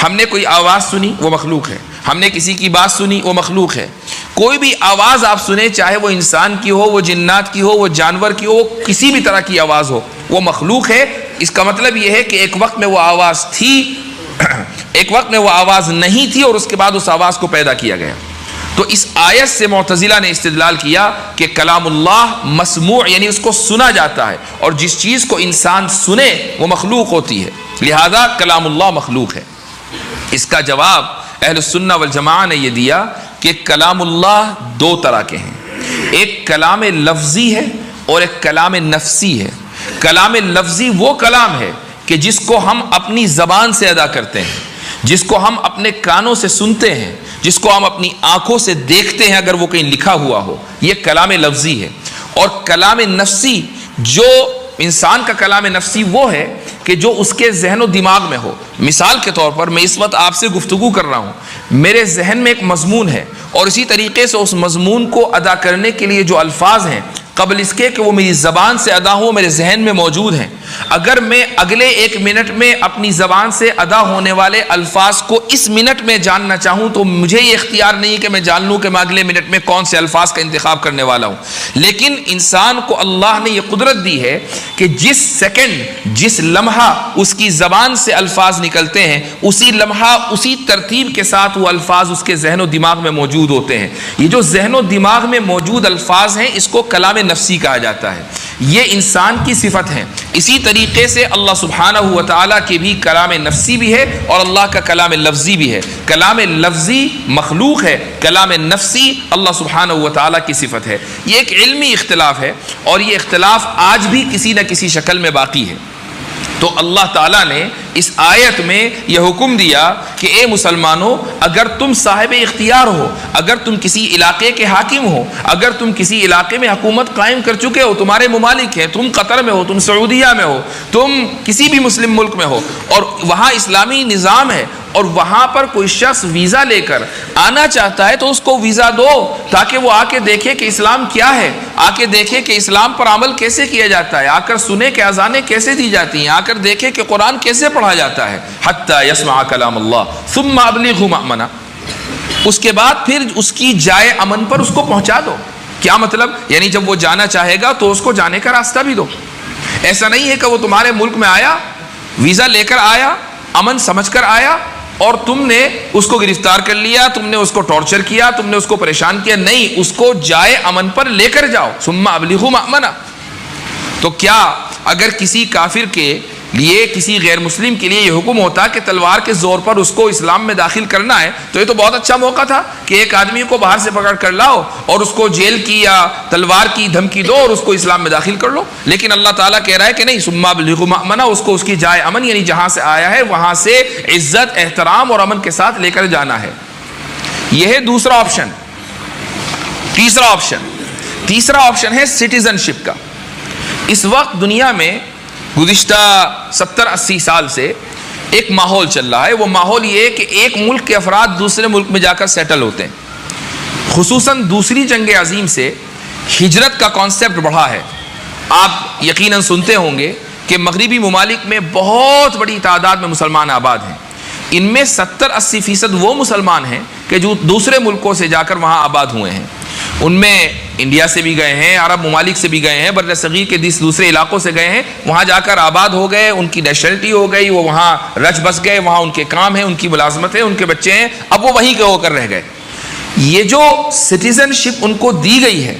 ہم نے کوئی آواز سنی وہ مخلوق ہے، ہم نے کسی کی بات سنی وہ مخلوق ہے۔ کوئی بھی آواز آپ سنیں، چاہے وہ انسان کی ہو، وہ جنات کی ہو، وہ جانور کی ہو، وہ کسی بھی طرح کی آواز ہو، وہ مخلوق ہے۔ اس کا مطلب یہ ہے کہ ایک وقت میں وہ آواز تھی، ایک وقت میں وہ آواز نہیں تھی، اور اس کے بعد اس آواز کو پیدا کیا گیا۔ تو اس آیت سے معتزلہ نے استدلال کیا کہ کلام اللہ مسموع، یعنی اس کو سنا جاتا ہے، اور جس چیز کو انسان سنے وہ مخلوق ہوتی ہے، لہذا کلام اللہ مخلوق ہے۔ اس کا جواب اہل السنہ والجماعہ نے یہ دیا کہ کلام اللہ دو طرح کے ہیں، ایک کلام لفظی ہے اور ایک کلام نفسی ہے۔ کلام لفظی وہ کلام ہے کہ جس کو ہم اپنی زبان سے ادا کرتے ہیں، جس کو ہم اپنے کانوں سے سنتے ہیں، جس کو ہم اپنی آنکھوں سے دیکھتے ہیں اگر وہ کہیں لکھا ہوا ہو، یہ کلام لفظی ہے۔ اور کلام نفسی، جو انسان کا کلام نفسی وہ ہے کہ جو اس کے ذہن و دماغ میں ہو۔ مثال کے طور پر میں اس وقت آپ سے گفتگو کر رہا ہوں، میرے ذہن میں ایک مضمون ہے، اور اسی طریقے سے اس مضمون کو ادا کرنے کے لیے جو الفاظ ہیں قبل اس کے کہ وہ میری زبان سے ادا ہو، میرے ذہن میں موجود ہیں۔ اگر میں اگلے 1 منٹ میں اپنی زبان سے ادا ہونے والے الفاظ کو اس منٹ میں جاننا چاہوں تو مجھے یہ اختیار نہیں کہ میں جان لوں کہ میں اگلے منٹ میں کون سے الفاظ کا انتخاب کرنے والا ہوں۔ لیکن انسان کو اللہ نے یہ قدرت دی ہے کہ جس سیکنڈ، جس لمحہ اس کی زبان سے الفاظ نکلتے ہیں، اسی لمحہ اسی ترتیب کے ساتھ وہ الفاظ اس کے ذہن و دماغ میں موجود ہوتے ہیں۔ یہ جو ذہن و دماغ میں موجود الفاظ ہیں اس کو کلام نفسی کہا جاتا ہے، یہ انسان کی صفت ہے۔ اسی طریقے سے اللہ سبحانہ و تعالیٰ کے بھی کلام نفسی بھی ہے اور اللہ کا کلام لفظی بھی ہے۔ کلام لفظی مخلوق ہے، کلام نفسی اللہ سبحانہ و تعالیٰ کی صفت ہے۔ یہ ایک علمی اختلاف ہے، اور یہ اختلاف آج بھی کسی نہ کسی شکل میں باقی ہے۔ تو اللہ تعالیٰ نے اس آیت میں یہ حکم دیا کہ اے مسلمانوں، اگر تم صاحب اختیار ہو، اگر تم کسی علاقے کے حاکم ہو، اگر تم کسی علاقے میں حکومت قائم کر چکے ہو، تمہارے ممالک ہیں، تم قطر میں ہو، تم سعودیہ میں ہو، تم کسی بھی مسلم ملک میں ہو، اور وہاں اسلامی نظام ہے، اور وہاں پر کوئی شخص ویزا لے کر آنا چاہتا ہے تو اس کو ویزا دو، تاکہ وہ آ کے دیکھے کہ اسلام کیا ہے، آ کے دیکھے کہ اسلام پر عمل کیسے کیا جاتا ہے، آ کر سنے کہ اذانیں کیسے دی جاتی ہیں، آ کر دیکھے کہ قرآن کیسے پڑھا جاتا ہے۔ حتی یسمع کلام اللہ ثم ابلغہ مأمنا، اس کے بعد پھر اس کی جائے امن پر اس کو پہنچا دو۔ کیا مطلب؟ یعنی جب وہ جانا چاہے گا تو اس کو جانے کا راستہ بھی دو۔ ایسا نہیں ہے کہ وہ تمہارے ملک میں آیا، ویزا لے کر آیا، امن سمجھ کر آیا، اور تم نے اس کو گرفتار کر لیا، تم نے اس کو ٹارچر کیا، تم نے اس کو پریشان کیا، نہیں، اس کو جائے امن پر لے کر جاؤ، ثم ابلغوا مأمنہ۔ تو کیا اگر کسی کافر کے لیے، کسی غیر مسلم کے لیے یہ حکم ہوتا کہ تلوار کے زور پر اس کو اسلام میں داخل کرنا ہے، تو یہ تو بہت اچھا موقع تھا کہ ایک آدمی کو باہر سے پکڑ کر لاؤ اور اس کو جیل کی یا تلوار کی دھمکی دو اور اس کو اسلام میں داخل کر لو۔ لیکن اللہ تعالیٰ کہہ رہا ہے کہ نہیں، ثم ابلغوا مأمنہ، اس کو اس کی جائے امن یعنی جہاں سے آیا ہے وہاں سے عزت، احترام اور امن کے ساتھ لے کر جانا ہے۔ یہ ہے دوسرا آپشن۔ تیسرا آپشن ہے سٹیزن شپ کا۔ اس وقت دنیا میں گزشتہ 70-80 سال سے ایک ماحول چل رہا ہے، وہ ماحول یہ ہے کہ ایک ملک کے افراد دوسرے ملک میں جا کر سیٹل ہوتے ہیں۔ خصوصاً دوسری جنگ عظیم سے ہجرت کا کانسیپٹ بڑھا ہے۔ آپ یقیناً سنتے ہوں گے کہ مغربی ممالک میں بہت بڑی تعداد میں مسلمان آباد ہیں۔ ان میں 70-80% وہ مسلمان ہیں کہ جو دوسرے ملکوں سے جا کر وہاں آباد ہوئے ہیں۔ ان میں انڈیا سے بھی گئے ہیں، عرب ممالک سے بھی گئے ہیں، بر صغیر کے دوسرے علاقوں سے گئے ہیں، وہاں جا کر آباد ہو گئے، ان کی نیشنلٹی ہو گئی، وہ وہاں رچ بس گئے، وہاں ان کے کام ہیں، ان کی ملازمت ہے، ان کے بچے ہیں، اب وہ وہیں کے ہو کر رہ گئے۔ یہ جو سٹیزن شپ ان کو دی گئی ہے،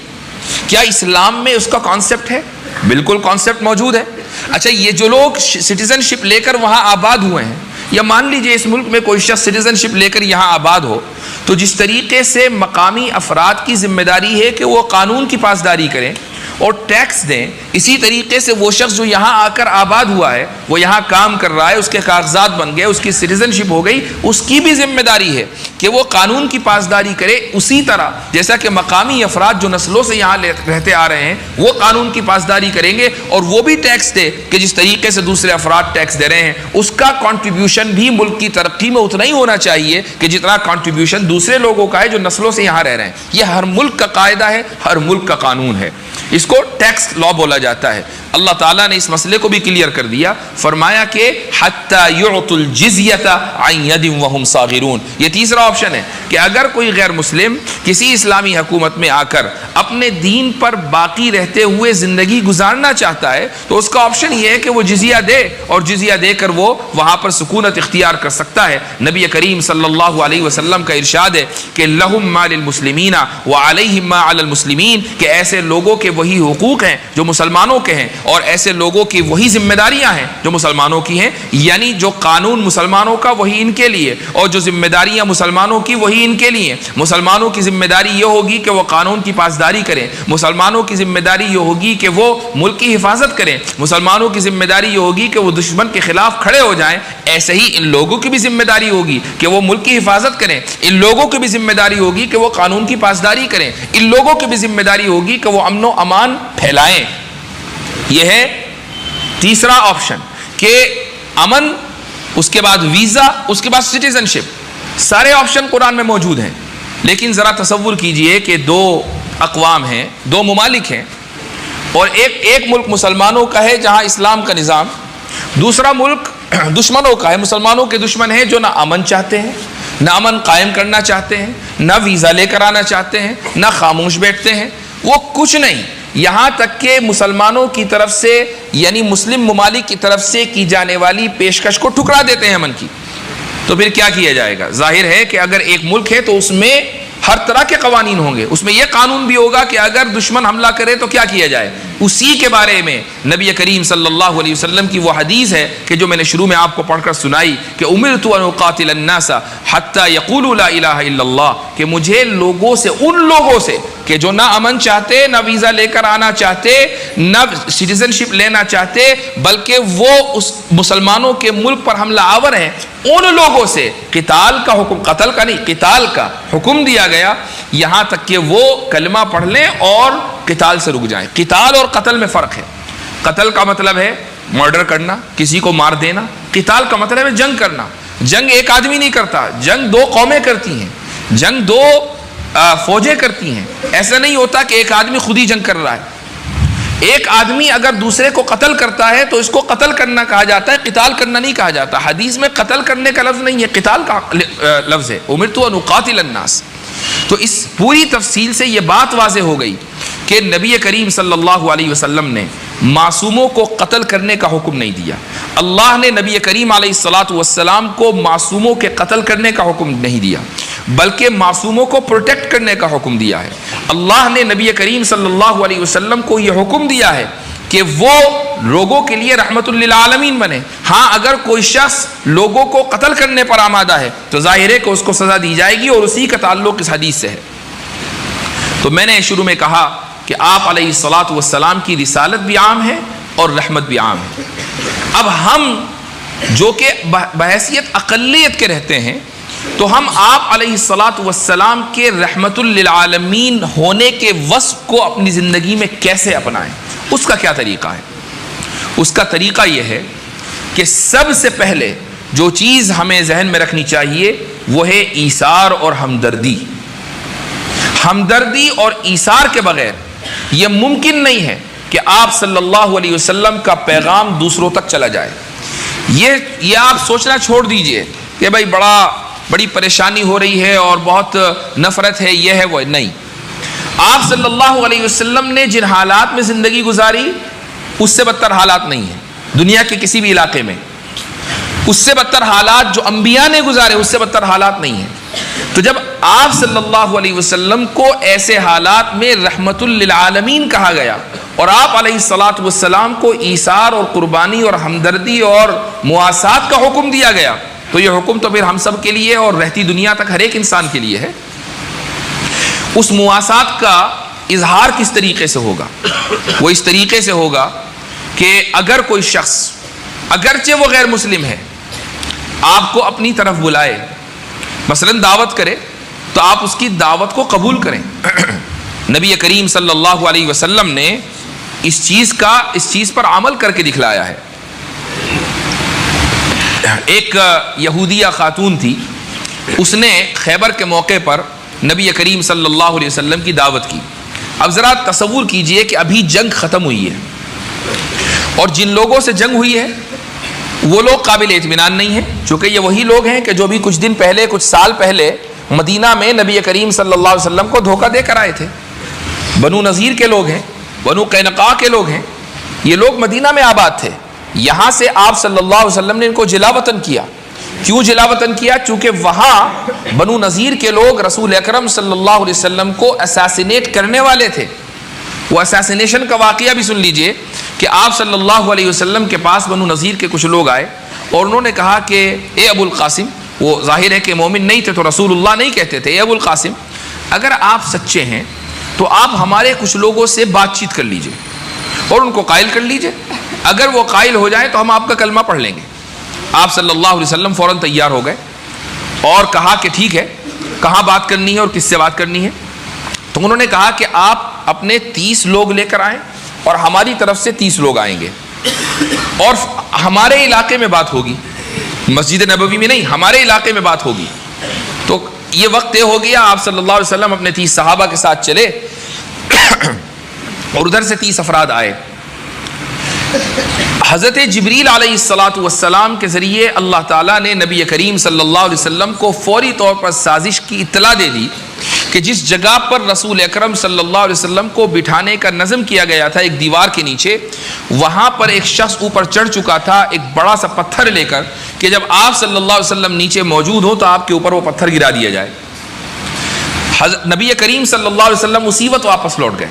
کیا اسلام میں اس کا کانسیپٹ ہے؟ بالکل کانسیپٹ موجود ہے۔ اچھا، یہ جو لوگ سٹیزن شپ لے کر وہاں آباد ہوئے ہیں، یا مان لیجئے اس ملک میں کوئی شخص سٹیزن شپ لے کر یہاں آباد ہو، تو جس طریقے سے مقامی افراد کی ذمہ داری ہے کہ وہ قانون کی پاسداری کریں اور ٹیکس دیں، اسی طریقے سے وہ شخص جو یہاں آ کر آباد ہوا ہے، وہ یہاں کام کر رہا ہے، اس کے کاغذات بن گئے، اس کی سٹیزن شپ ہو گئی، اس کی بھی ذمہ داری ہے کہ وہ قانون کی پاسداری کرے، اسی طرح جیسا کہ مقامی افراد جو نسلوں سے یہاں رہتے آ رہے ہیں وہ قانون کی پاسداری کریں گے، اور وہ بھی ٹیکس دے کہ جس طریقے سے دوسرے افراد ٹیکس دے رہے ہیں، اس کا کنٹریبیوشن بھی ملک کی ترقی میں اتنا ہی ہونا چاہیے کہ جتنا کنٹریبیوشن دوسرے لوگوں کا ہے جو نسلوں سے یہاں رہ رہے ہیں۔ یہ ہر ملک کا قاعدہ ہے، ہر ملک کا قانون ہے، اس کو ٹیکس لا بولا جاتا ہے۔ اللہ تعالیٰ نے اس مسئلے کو بھی کلیئر کر دیا، فرمایا کہ حتی یعطوا الجزیۃ عن ید وہم صاغرون۔ یہ تیسرا آپشن ہے کہ اگر کوئی غیر مسلم کسی اسلامی حکومت میں آ کر اپنے دین پر باقی رہتے ہوئے زندگی گزارنا چاہتا ہے تو اس کا آپشن یہ ہے کہ وہ جزیہ دے، اور جزیہ دے کر وہ وہاں پر سکونت اختیار کر سکتا ہے۔ نبی کریم صلی اللہ علیہ وسلم کا ارشاد ہے کہ لہم ما للمسلمین وعلیہم ما علی المسلمین، کہ ایسے لوگوں کے وہی حقوق ہیں جو مسلمانوں کے ہیں، اور ایسے لوگوں کی وہی ذمہ داریاں ہیں جو مسلمانوں کی ہیں، یعنی جو قانون مسلمانوں کا وہی ان کے لیے، اور جو ذمہ داریاں مسلمانوں کی وہی ان کے لیے۔ مسلمانوں کی ذمہ داری یہ ہوگی کہ وہ قانون کی پاسداری کریں، مسلمانوں کی ذمہ داری یہ ہوگی کہ وہ ملک کی حفاظت کریں، مسلمانوں کی ذمہ داری یہ ہوگی کہ وہ دشمن کے خلاف کھڑے ہو جائیں۔ ایسے ہی ان لوگوں کی بھی ذمہ داری ہوگی کہ وہ ملک کی حفاظت کریں، ان لوگوں کی بھی ذمہ داری ہوگی کہ وہ قانون کی پاسداری کریں، ان لوگوں کی بھی ذمہ داری ہوگی کہ وہ امن و امان پھیلائیں۔ یہ ہے تیسرا آپشن کہ امن، اس کے بعد ویزا، اس کے بعد سٹیزن شپ۔ سارے آپشن قرآن میں موجود ہیں، لیکن ذرا تصور کیجئے کہ دو اقوام ہیں، دو ممالک ہیں، اور ایک ملک مسلمانوں کا ہے جہاں اسلام کا نظام، دوسرا ملک دشمنوں کا ہے، مسلمانوں کے دشمن ہیں جو نہ امن چاہتے ہیں، نہ امن قائم کرنا چاہتے ہیں، نہ ویزا لے کر آنا چاہتے ہیں، نہ خاموش بیٹھتے ہیں، وہ کچھ نہیں، یہاں تک کہ مسلمانوں کی طرف سے یعنی مسلم ممالک کی طرف سے کی جانے والی پیشکش کو ٹھکرا دیتے ہیں امن کی۔ تو پھر کیا کیا جائے گا؟ ظاہر ہے کہ اگر ایک ملک ہے تو اس میں ہر طرح کے قوانین ہوں گے، اس میں یہ قانون بھی ہوگا کہ اگر دشمن حملہ کرے تو کیا کیا جائے۔ اسی کے بارے میں نبی کریم صلی اللہ علیہ وسلم کی وہ حدیث ہے کہ جو میں نے شروع میں آپ کو پڑھ کر سنائی کہ امرت ان اقاتل الناس حتی یقولوا لا الہ الا اللہ، کہ مجھے لوگوں سے، ان لوگوں سے کہ جو نہ امن چاہتے، نہ ویزا لے کر آنا چاہتے، نہ سٹیزن شپ لینا چاہتے، بلکہ وہ اس مسلمانوں کے ملک پر حملہ آور ہیں، ان لوگوں سے قتال کا حکم، قتل کا نہیں، قتال کا حکم دیا گیا، یہاں تک کہ وہ کلمہ پڑھ لیں اور قتال سے رک جائیں۔ قتال اور قتل میں فرق ہے۔ قتل کا مطلب ہے مرڈر کرنا، کسی کو مار دینا، قتال کا مطلب ہے جنگ کرنا۔ جنگ ایک آدمی نہیں کرتا، جنگ دو قومیں کرتی ہیں، جنگ دو فوجیں کرتی ہیں۔ ایسا نہیں ہوتا کہ ایک آدمی خود ہی جنگ کر رہا ہے۔ ایک آدمی اگر دوسرے کو قتل کرتا ہے تو اس کو قتل کرنا کہا جاتا ہے، قتال کرنا نہیں کہا جاتا۔ حدیث میں قتل کرنے کا لفظ نہیں ہے، قتال کا لفظ ہے، امرت ان اقاتل الناس۔ تو اس پوری تفصیل سے یہ بات واضح ہو گئی کہ نبی کریم صلی اللہ علیہ وسلم نے معصوموں کو قتل کرنے کا حکم نہیں دیا، اللہ نے نبی کریم علیہ الصلاۃ والسلام کو معصوموں کے قتل کرنے کا حکم نہیں دیا، بلکہ معصوموں کو پروٹیکٹ کرنے کا حکم دیا ہے۔ اللہ نے نبی کریم صلی اللہ علیہ وسلم کو یہ حکم دیا ہے کہ وہ لوگوں کے لیے رحمت للعالمین بنے۔ ہاں اگر کوئی شخص لوگوں کو قتل کرنے پر آمادہ ہے تو ظاہر ہے کہ اس کو سزا دی جائے گی، اور اسی کا تعلق اس حدیث سے ہے۔ تو میں نے شروع میں کہا کہ آپ علیہ الصلاۃ والسلام کی رسالت بھی عام ہے اور رحمت بھی عام ہے۔ اب ہم جو کہ بحیثیت اقلیت کے رہتے ہیں، تو ہم آپ علیہ الصلاۃ والسلام کے رحمت للعالمین ہونے کے وصف کو اپنی زندگی میں کیسے اپنائیں؟ اس کا کیا طریقہ ہے؟ اس کا طریقہ یہ ہے کہ سب سے پہلے جو چیز ہمیں ذہن میں رکھنی چاہیے وہ ہے ایثار اور ہمدردی۔ ہمدردی اور ایثار کے بغیر یہ ممکن نہیں ہے کہ آپ صلی اللہ علیہ وسلم کا پیغام دوسروں تک چلا جائے۔ یہ آپ سوچنا چھوڑ دیجئے کہ بھائی بڑی پریشانی ہو رہی ہے اور بہت نفرت ہے، یہ ہے وہ نہیں۔ آپ صلی اللہ علیہ وسلم نے جن حالات میں زندگی گزاری اس سے بدتر حالات نہیں ہیں دنیا کے کسی بھی علاقے میں۔ اس سے بدتر حالات جو انبیاء نے گزارے اس سے بدتر حالات نہیں ہیں۔ تو جب آپ صلی اللہ علیہ وسلم کو ایسے حالات میں رحمت للعالمین کہا گیا اور آپ علیہ الصلاۃ والسلام کو ایثار اور قربانی اور ہمدردی اور مواسات کا حکم دیا گیا، تو یہ حکم تو پھر ہم سب کے لیے اور رہتی دنیا تک ہر ایک انسان کے لیے ہے۔ اس مواسات کا اظہار کس طریقے سے ہوگا؟ وہ اس طریقے سے ہوگا کہ اگر کوئی شخص اگرچہ وہ غیر مسلم ہے آپ کو اپنی طرف بلائے، مثلا دعوت کرے، تو آپ اس کی دعوت کو قبول کریں۔ نبی کریم صلی اللہ علیہ وسلم نے اس چیز پر عمل کر کے دکھلایا ہے۔ ایک یہودیہ خاتون تھی، اس نے خیبر کے موقع پر نبی کریم صلی اللہ علیہ وسلم کی دعوت کی۔ اب ذرا تصور کیجئے کہ ابھی جنگ ختم ہوئی ہے اور جن لوگوں سے جنگ ہوئی ہے وہ لوگ قابل اطمینان نہیں ہیں، چونکہ یہ وہی لوگ ہیں کہ جو بھی کچھ دن پہلے، کچھ سال پہلے مدینہ میں نبی کریم صلی اللہ علیہ وسلم کو دھوکہ دے کر آئے تھے۔ بنو نذیر کے لوگ ہیں، بنو قینقاع کے لوگ ہیں، یہ لوگ مدینہ میں آباد تھے۔ یہاں سے آپ صلی اللہ علیہ وسلم نے ان کو جلا وطن کیا۔ کیوں جلا وطن کیا؟ چونکہ وہاں بنو نذیر کے لوگ رسول اکرم صلی اللہ علیہ وسلم کو اساسینیٹ کرنے والے تھے۔ وہ اساسینیشن کا واقعہ بھی سن لیجئے کہ آپ صلی اللہ علیہ وسلم کے پاس بنو نذیر کے کچھ لوگ آئے اور انہوں نے کہا کہ اے ابو القاسم، وہ ظاہر ہے کہ مومن نہیں تھے تو رسول اللہ نہیں کہتے تھے، اے ابو القاسم اگر آپ سچے ہیں تو آپ ہمارے کچھ لوگوں سے بات چیت کر لیجئے اور ان کو قائل کر لیجئے، اگر وہ قائل ہو جائیں تو ہم آپ کا کلمہ پڑھ لیں گے۔ آپ صلی اللہ علیہ وسلم فوراً تیار ہو گئے اور کہا کہ ٹھیک ہے، کہاں بات کرنی ہے اور کس سے بات کرنی ہے؟ تو انہوں نے کہا کہ آپ اپنے 30 لوگ لے کر آئیں اور ہماری طرف سے 30 لوگ آئیں گے اور ہمارے علاقے میں بات ہوگی، مسجد نبوی میں نہیں، ہمارے علاقے میں بات ہوگی۔ تو یہ وقت طے ہو گیا، آپ صلی اللہ علیہ وسلم اپنے 30 صحابہ کے ساتھ چلے اور ادھر سے 30 افراد آئے۔ حضرت جبریل علیہ الصلاۃ والسلام کے ذریعے اللہ تعالیٰ نے نبی کریم صلی اللہ علیہ وسلم کو فوری طور پر سازش کی اطلاع دے دی کہ جس جگہ پر رسول اکرم صلی اللہ علیہ وسلم کو بٹھانے کا نظم کیا گیا تھا ایک دیوار کے نیچے، وہاں پر ایک شخص اوپر چڑھ چکا تھا ایک بڑا سا پتھر لے کر کہ جب آپ صلی اللہ علیہ وسلم نیچے موجود ہوں تو آپ کے اوپر وہ پتھر گرا دیا جائے۔ نبی کریم صلی اللہ علیہ وسلم اسی وقت واپس لوٹ گئے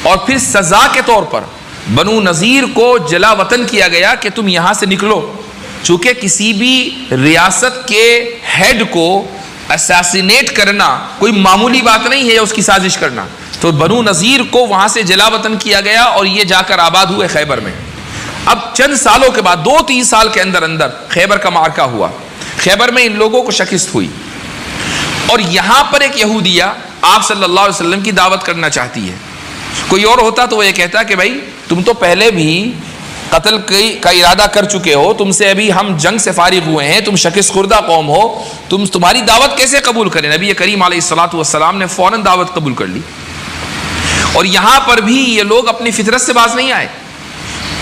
اور پھر سزا کے طور پر بنو نذیر کو جلا وطن کیا گیا کہ تم یہاں سے نکلو، چونکہ کسی بھی ریاست کے ہیڈ کو اساسینیٹ کرنا کوئی معمولی بات نہیں ہے، اس کی سازش کرنا۔ تو بنو نذیر کو وہاں سے جلا وطن کیا گیا اور یہ جا کر آباد ہوئے خیبر میں۔ اب چند سالوں کے بعد 2-3 سال کے اندر خیبر کا معرکہ ہوا، خیبر میں ان لوگوں کو شکست ہوئی اور یہاں پر ایک یہودیہ آپ صلی اللہ علیہ وسلم کی دعوت کرنا چاہتی ہے۔ کوئی اور ہوتا تو وہ یہ کہتا کہ بھائی تم تو پہلے بھی قتل کا ارادہ کر چکے ہو، تم سے ابھی ہم جنگ سے فارغ ہوئے ہیں، تم شکست خوردہ قوم ہو، تمہاری دعوت کیسے قبول کریں؟ نبی کریم علیہ الصلاۃ والسلام نے فوراً دعوت قبول کر لی اور یہاں پر بھی یہ لوگ اپنی فطرت سے باز نہیں آئے۔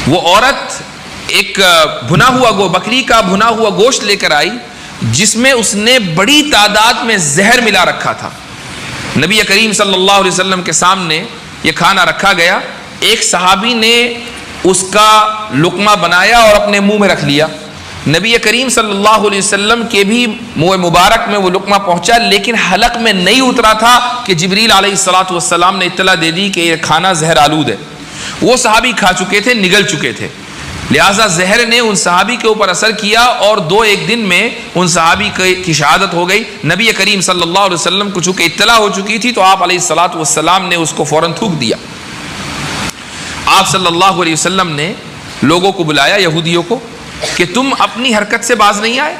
وہ عورت ایک بھنا ہوا بکری کا بھنا ہوا گوشت لے کر آئی جس میں اس نے بڑی تعداد میں زہر ملا رکھا تھا۔ نبی کریم صلی اللہ علیہ وسلم کے سامنے یہ کھانا رکھا گیا، ایک صحابی نے اس کا لقمہ بنایا اور اپنے منہ میں رکھ لیا. نبی کریم صلی اللہ علیہ وسلم کے بھی منہ مبارک میں وہ لقمہ پہنچا، لیکن حلق میں نہیں اترا تھا کہ جبریل علیہ الصلوۃ والسلام نے اطلاع دے دی کہ یہ کھانا زہر آلود ہے. وہ صحابی کھا چکے تھے، نگل چکے تھے، لہٰذا زہر نے ان صحابی کے اوپر اثر کیا اور 2-1 دن میں ان صحابی کی شہادت ہو گئی. نبی کریم صلی اللہ علیہ وسلم کو چونکہ اطلاع ہو چکی تھی تو آپ علیہ الصلوۃ والسلام نے اس کو فوراً تھوک دیا. آپ صلی اللہ علیہ وسلم نے لوگوں کو بلایا، یہودیوں کو، کہ تم اپنی حرکت سے باز نہیں آئے،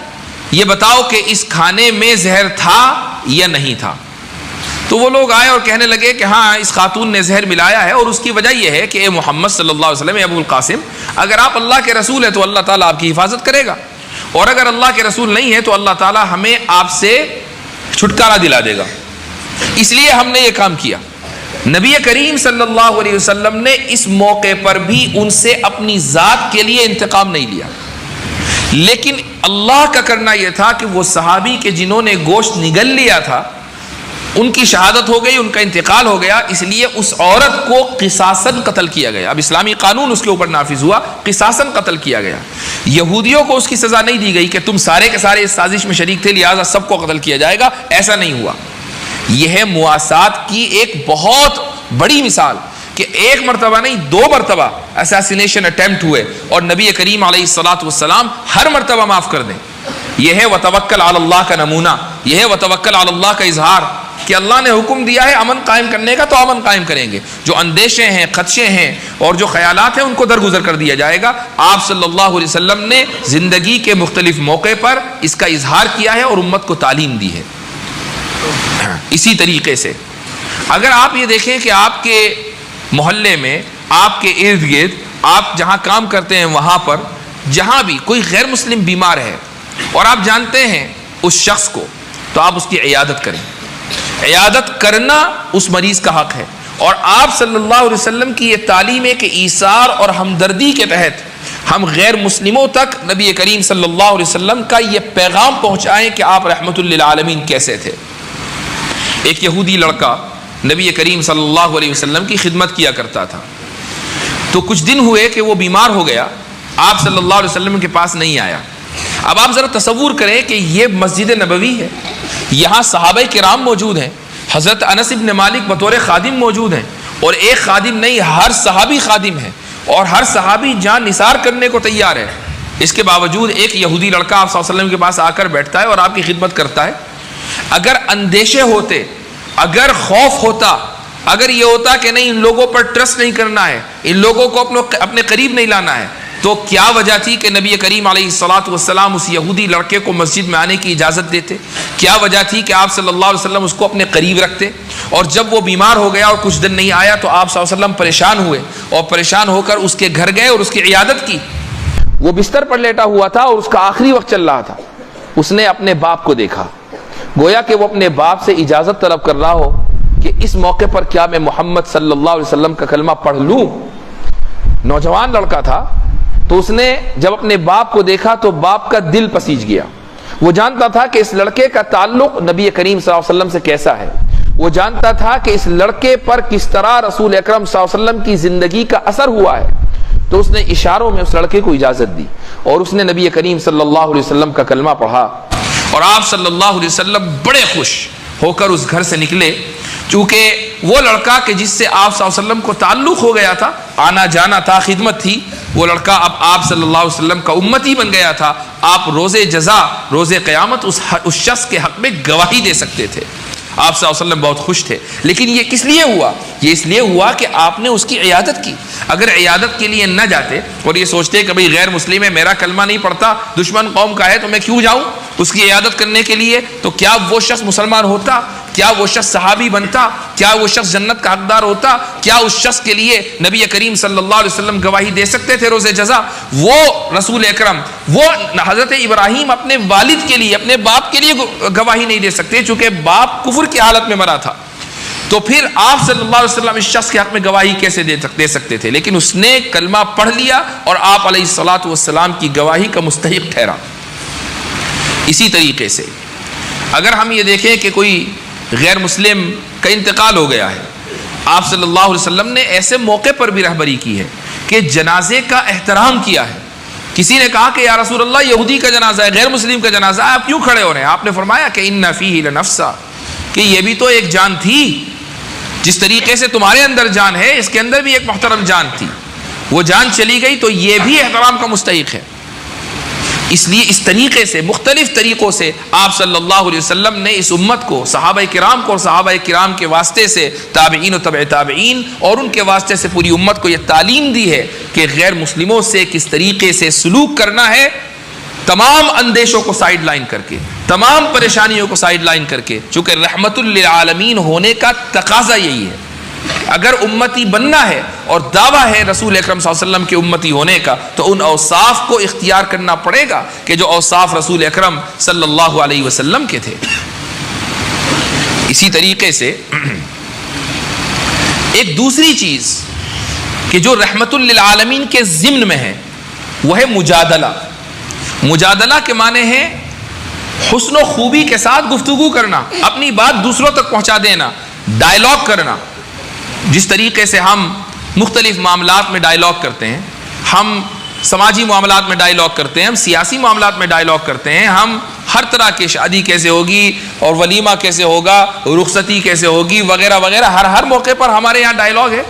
یہ بتاؤ کہ اس کھانے میں زہر تھا یا نہیں تھا. تو وہ لوگ آئے اور کہنے لگے کہ ہاں اس خاتون نے زہر ملایا ہے، اور اس کی وجہ یہ ہے کہ اے محمد صلی اللہ علیہ وسلم، اے ابو القاسم، اگر آپ اللہ کے رسول ہیں تو اللہ تعالیٰ آپ کی حفاظت کرے گا، اور اگر اللہ کے رسول نہیں ہے تو اللہ تعالیٰ ہمیں آپ سے چھٹکارا دلا دے گا، اس لیے ہم نے یہ کام کیا. نبی کریم صلی اللہ علیہ وسلم نے اس موقع پر بھی ان سے اپنی ذات کے لیے انتقام نہیں لیا، لیکن اللہ کا کرنا یہ تھا کہ وہ صحابی کے جنہوں نے گوشت نگل لیا تھا ان کی شہادت ہو گئی، ان کا انتقال ہو گیا، اس لیے اس عورت کو قصاصاً قتل کیا گیا. اب اسلامی قانون اس کے اوپر نافذ ہوا، قصاصاً قتل کیا گیا. یہودیوں کو اس کی سزا نہیں دی گئی کہ تم سارے کے سارے اس سازش میں شریک تھے لہٰذا سب کو قتل کیا جائے گا، ایسا نہیں ہوا. یہ ہے مواسات کی ایک بہت بڑی مثال کہ 1 مرتبہ نہیں 2 مرتبہ اساسینیشن اٹیمپٹ ہوئے اور نبی کریم علیہ الصلوۃ والسلام ہر مرتبہ معاف کر دیں. یہ ہے وتوکل علی اللہ کا نمونہ، یہ ہے وتوکل علی اللہ کا اظہار کہ اللہ نے حکم دیا ہے امن قائم کرنے کا تو امن قائم کریں گے. جو اندیشے ہیں، خدشے ہیں اور جو خیالات ہیں ان کو درگزر کر دیا جائے گا. آپ صلی اللہ علیہ وسلم نے زندگی کے مختلف موقع پر اس کا اظہار کیا ہے اور امت کو تعلیم دی ہے. اسی طریقے سے اگر آپ یہ دیکھیں کہ آپ کے محلے میں، آپ کے ارد گرد، آپ جہاں کام کرتے ہیں وہاں پر جہاں بھی کوئی غیر مسلم بیمار ہے اور آپ جانتے ہیں اس شخص کو، تو آپ اس کی عیادت کریں. عیادت کرنا اس مریض کا حق ہے، اور آپ صلی اللہ علیہ وسلم کی یہ تعلیم ہے کہ ایثار اور ہمدردی کے تحت ہم غیر مسلموں تک نبی کریم صلی اللہ علیہ وسلم کا یہ پیغام پہنچائیں کہ آپ رحمت للعالمین کیسے تھے. ایک یہودی لڑکا نبی کریم صلی اللہ علیہ وسلم کی خدمت کیا کرتا تھا، تو کچھ دن ہوئے کہ وہ بیمار ہو گیا، آپ صلی اللہ علیہ وسلم کے پاس نہیں آیا. اب آپ ذرا تصور کریں کہ یہ مسجد نبوی ہے، یہاں صحابہ کرام موجود ہیں، حضرت انس بن مالک بطور خادم موجود ہیں، اور ایک خادم نہیں ہر صحابی خادم ہے، اور ہر صحابی جان نثار کرنے کو تیار ہے. اس کے باوجود ایک یہودی لڑکا آپ صلی اللہ علیہ وسلم کے پاس آ کر بیٹھتا ہے اور آپ کی خدمت کرتا ہے. اگر اندیشے ہوتے، اگر خوف ہوتا، اگر یہ ہوتا کہ نہیں ان لوگوں پر ٹرسٹ نہیں کرنا ہے، ان لوگوں کو اپنے قریب نہیں لانا ہے، تو کیا وجہ تھی کہ نبی کریم علیہ الصلوۃ والسلام اس یہودی لڑکے کو مسجد میں آنے کی اجازت دیتے؟ کیا وجہ تھی کہ آپ صلی اللہ علیہ وسلم اس کو اپنے قریب رکھتے؟ اور جب وہ بیمار ہو گیا اور کچھ دن نہیں آیا تو آپ صلی اللہ علیہ وسلم پریشان ہوئے اور پریشان ہو کر اس کے گھر گئے اور اس کی عیادت کی. وہ بستر پر لیٹا ہوا تھا اور اس کا آخری وقت چل رہا تھا. اس نے اپنے باپ کو دیکھا، گویا کہ وہ اپنے باپ سے اجازت طلب کر رہا ہو کہ اس موقع پر کیا میں محمد صلی اللہ علیہ وسلم کا کلمہ پڑھ لوں. نوجوان لڑکا تھا، تو اس نے جب اپنے باپ کو دیکھا تو باپ کا دل پسیج گیا. وہ جانتا تھا کہ اس لڑکے کا تعلق نبی کریم صلی اللہ علیہ وسلم سے کیسا ہے، وہ جانتا تھا کہ اس لڑکے پر کس طرح رسول اکرم صلی اللہ علیہ وسلم کی زندگی کا اثر ہوا ہے. تو اس نے اشاروں میں اس لڑکے کو اجازت دی اور اس نے نبی کریم صلی اللہ علیہ وسلم کا کلمہ پڑھا، اور آپ صلی اللہ علیہ وسلم بڑے خوش ہو کر اس گھر سے نکلے، چونکہ وہ لڑکا کہ جس سے آپ صلی اللہ علیہ وسلم کو تعلق ہو گیا تھا، آنا جانا تھا، خدمت تھی، وہ لڑکا اب آپ صلی اللہ علیہ وسلم کا امتی بن گیا تھا. آپ روز جزا، روز قیامت اس شخص کے حق میں گواہی دے سکتے تھے. آپ صلی اللہ علیہ وسلم بہت خوش تھے. لیکن یہ کس لیے ہوا؟ یہ اس لیے ہوا کہ آپ نے اس کی عیادت کی. اگر عیادت کے لیے نہ جاتے اور یہ سوچتے کہ بھئی غیر مسلم ہے، میرا کلمہ نہیں پڑھتا، دشمن قوم کا ہے، تو میں کیوں جاؤں اس کی عیادت کرنے کے لیے، تو کیا وہ شخص مسلمان ہوتا؟ کیا وہ شخص صحابی بنتا؟ کیا وہ شخص جنت کا حقدار ہوتا؟ کیا اس شخص کے لیے نبی کریم صلی اللہ علیہ وسلم گواہی دے سکتے تھے روز جزا؟ وہ رسول اکرم، وہ حضرت ابراہیم اپنے والد کے لیے، اپنے باپ کے لیے گواہی نہیں دے سکتے چونکہ باپ کفر کی حالت میں مرا تھا. تو پھر آپ صلی اللہ علیہ وسلم اس شخص کے حق میں گواہی کیسے دے سکتے تھے؟ لیکن اس نے کلمہ پڑھ لیا اور آپ علیہ الصلوۃ والسلام کی گواہی کا مستحق ٹھہرا. اسی طریقے سے اگر ہم یہ دیکھیں کہ کوئی غیر مسلم کا انتقال ہو گیا ہے، آپ صلی اللہ علیہ وسلم نے ایسے موقع پر بھی رہبری کی ہے کہ جنازے کا احترام کیا ہے. کسی نے کہا کہ یا رسول اللہ یہودی کا جنازہ ہے, غیر مسلم کا جنازہ ہے, آپ کیوں کھڑے ہو رہے ہیں؟ آپ نے فرمایا کہ ان فیہ لنفسا, کہ یہ بھی تو ایک جان تھی. جس طریقے سے تمہارے اندر جان ہے, اس کے اندر بھی ایک محترم جان تھی. وہ جان چلی گئی تو یہ بھی احترام کا مستحق ہے. اس لیے اس طریقے سے, مختلف طریقوں سے آپ صلی اللہ علیہ وسلم نے اس امت کو, صحابہ کرام کو اور صحابہ کرام کے واسطے سے تابعین و تبع تابعین اور ان کے واسطے سے پوری امت کو یہ تعلیم دی ہے کہ غیر مسلموں سے کس طریقے سے سلوک کرنا ہے, تمام اندیشوں کو سائیڈ لائن کر کے, تمام پریشانیوں کو سائیڈ لائن کر کے. چونکہ رحمت للعالمین ہونے کا تقاضا یہی ہے. اگر امتی بننا ہے اور دعویٰ ہے رسول اکرم صلی اللہ علیہ وسلم کے امتی ہونے کا, تو ان اوصاف کو اختیار کرنا پڑے گا کہ جو اوصاف رسول اکرم صلی اللہ علیہ وسلم کے تھے. اسی طریقے سے ایک دوسری چیز کہ جو رحمت للعالمین کے ضمن میں ہے وہ ہے مجادلہ. مجادلہ کے معنی ہے حسن و خوبی کے ساتھ گفتگو کرنا, اپنی بات دوسروں تک پہنچا دینا, ڈائلاگ کرنا. جس طریقے سے ہم مختلف معاملات میں ڈائلاگ کرتے ہیں, ہم سماجی معاملات میں ڈائلاگ کرتے ہیں, ہم سیاسی معاملات میں ڈائلاگ کرتے ہیں, ہم ہر طرح کے شادی کیسے ہوگی اور ولیمہ کیسے ہوگا, رخصتی کیسے ہوگی وغیرہ وغیرہ, ہر موقع پر ہمارے یہاں ڈائلاگ ہے.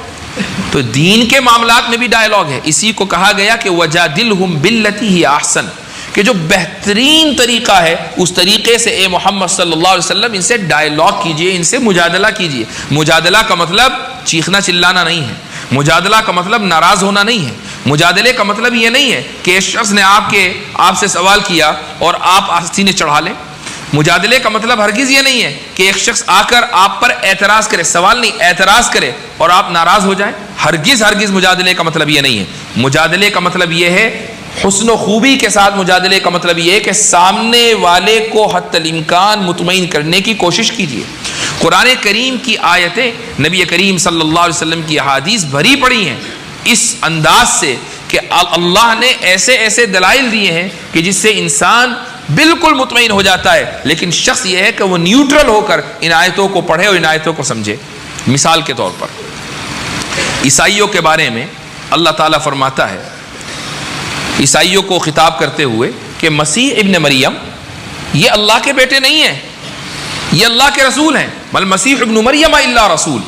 تو دین کے معاملات میں بھی ڈائلاگ ہے. اسی کو کہا گیا کہ وجادلہم باللتی ہی احسن, کہ جو بہترین طریقہ ہے اس طریقے سے اے محمد صلی اللہ علیہ وسلم ان سے ڈائلاگ کیجئے, ان سے مجادلہ کیجئے. مجادلہ کا مطلب چیخنا چلانا نہیں ہے, مجادلہ کا مطلب ناراض ہونا نہیں ہے, مجادلے کا مطلب یہ نہیں ہے کہ ایک شخص نے آپ سے سوال کیا اور آپ سینے چڑھا لیں. مجادلے کا مطلب ہرگز یہ نہیں ہے کہ ایک شخص آ کر آپ پر اعتراض کرے, سوال نہیں, اعتراض کرے اور آپ ناراض ہو جائیں. ہرگز مجادلے کا مطلب یہ نہیں ہے. مجادلے کا مطلب یہ ہے حسن و خوبی کے ساتھ. مجادلے کا مطلب یہ ہے کہ سامنے والے کو حتی الامکان مطمئن کرنے کی کوشش کیجیے. قرآن کریم کی آیتیں, نبی کریم صلی اللہ علیہ وسلم کی احادیث بھری پڑی ہیں اس انداز سے کہ اللہ نے ایسے دلائل دیے ہیں کہ جس سے انسان بالکل مطمئن ہو جاتا ہے, لیکن شخص یہ ہے کہ وہ نیوٹرل ہو کر ان آیتوں کو پڑھے اور ان آیتوں کو سمجھے. مثال کے طور پر عیسائیوں کے بارے میں اللہ تعالیٰ فرماتا ہے, عیسائیوں کو خطاب کرتے ہوئے, کہ مسیح ابن مریم یہ اللہ کے بیٹے نہیں ہیں, یہ اللہ کے رسول ہیں. بل مسیح ابن مریم الا رسول,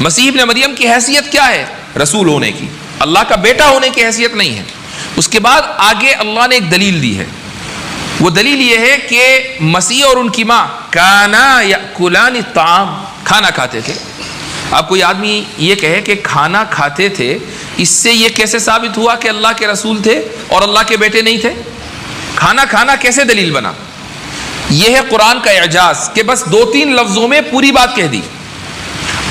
مسیح ابن مریم کی حیثیت کیا ہے؟ رسول ہونے کی, اللہ کا بیٹا ہونے کی حیثیت نہیں ہے. اس کے بعد آگے اللہ نے ایک دلیل دی ہے. وہ دلیل یہ ہے کہ مسیح اور ان کی ماں کانا یاکلان الطعام, کھانا کھاتے تھے. اب کوئی آدمی یہ کہے کہ کھانا کھاتے تھے, اس سے یہ کیسے ثابت ہوا کہ اللہ کے رسول تھے اور اللہ کے بیٹے نہیں تھے؟ کھانا کھانا کیسے دلیل بنا؟ یہ ہے قرآن کا اعجاز کہ بس 2-3 لفظوں میں پوری بات کہہ دی.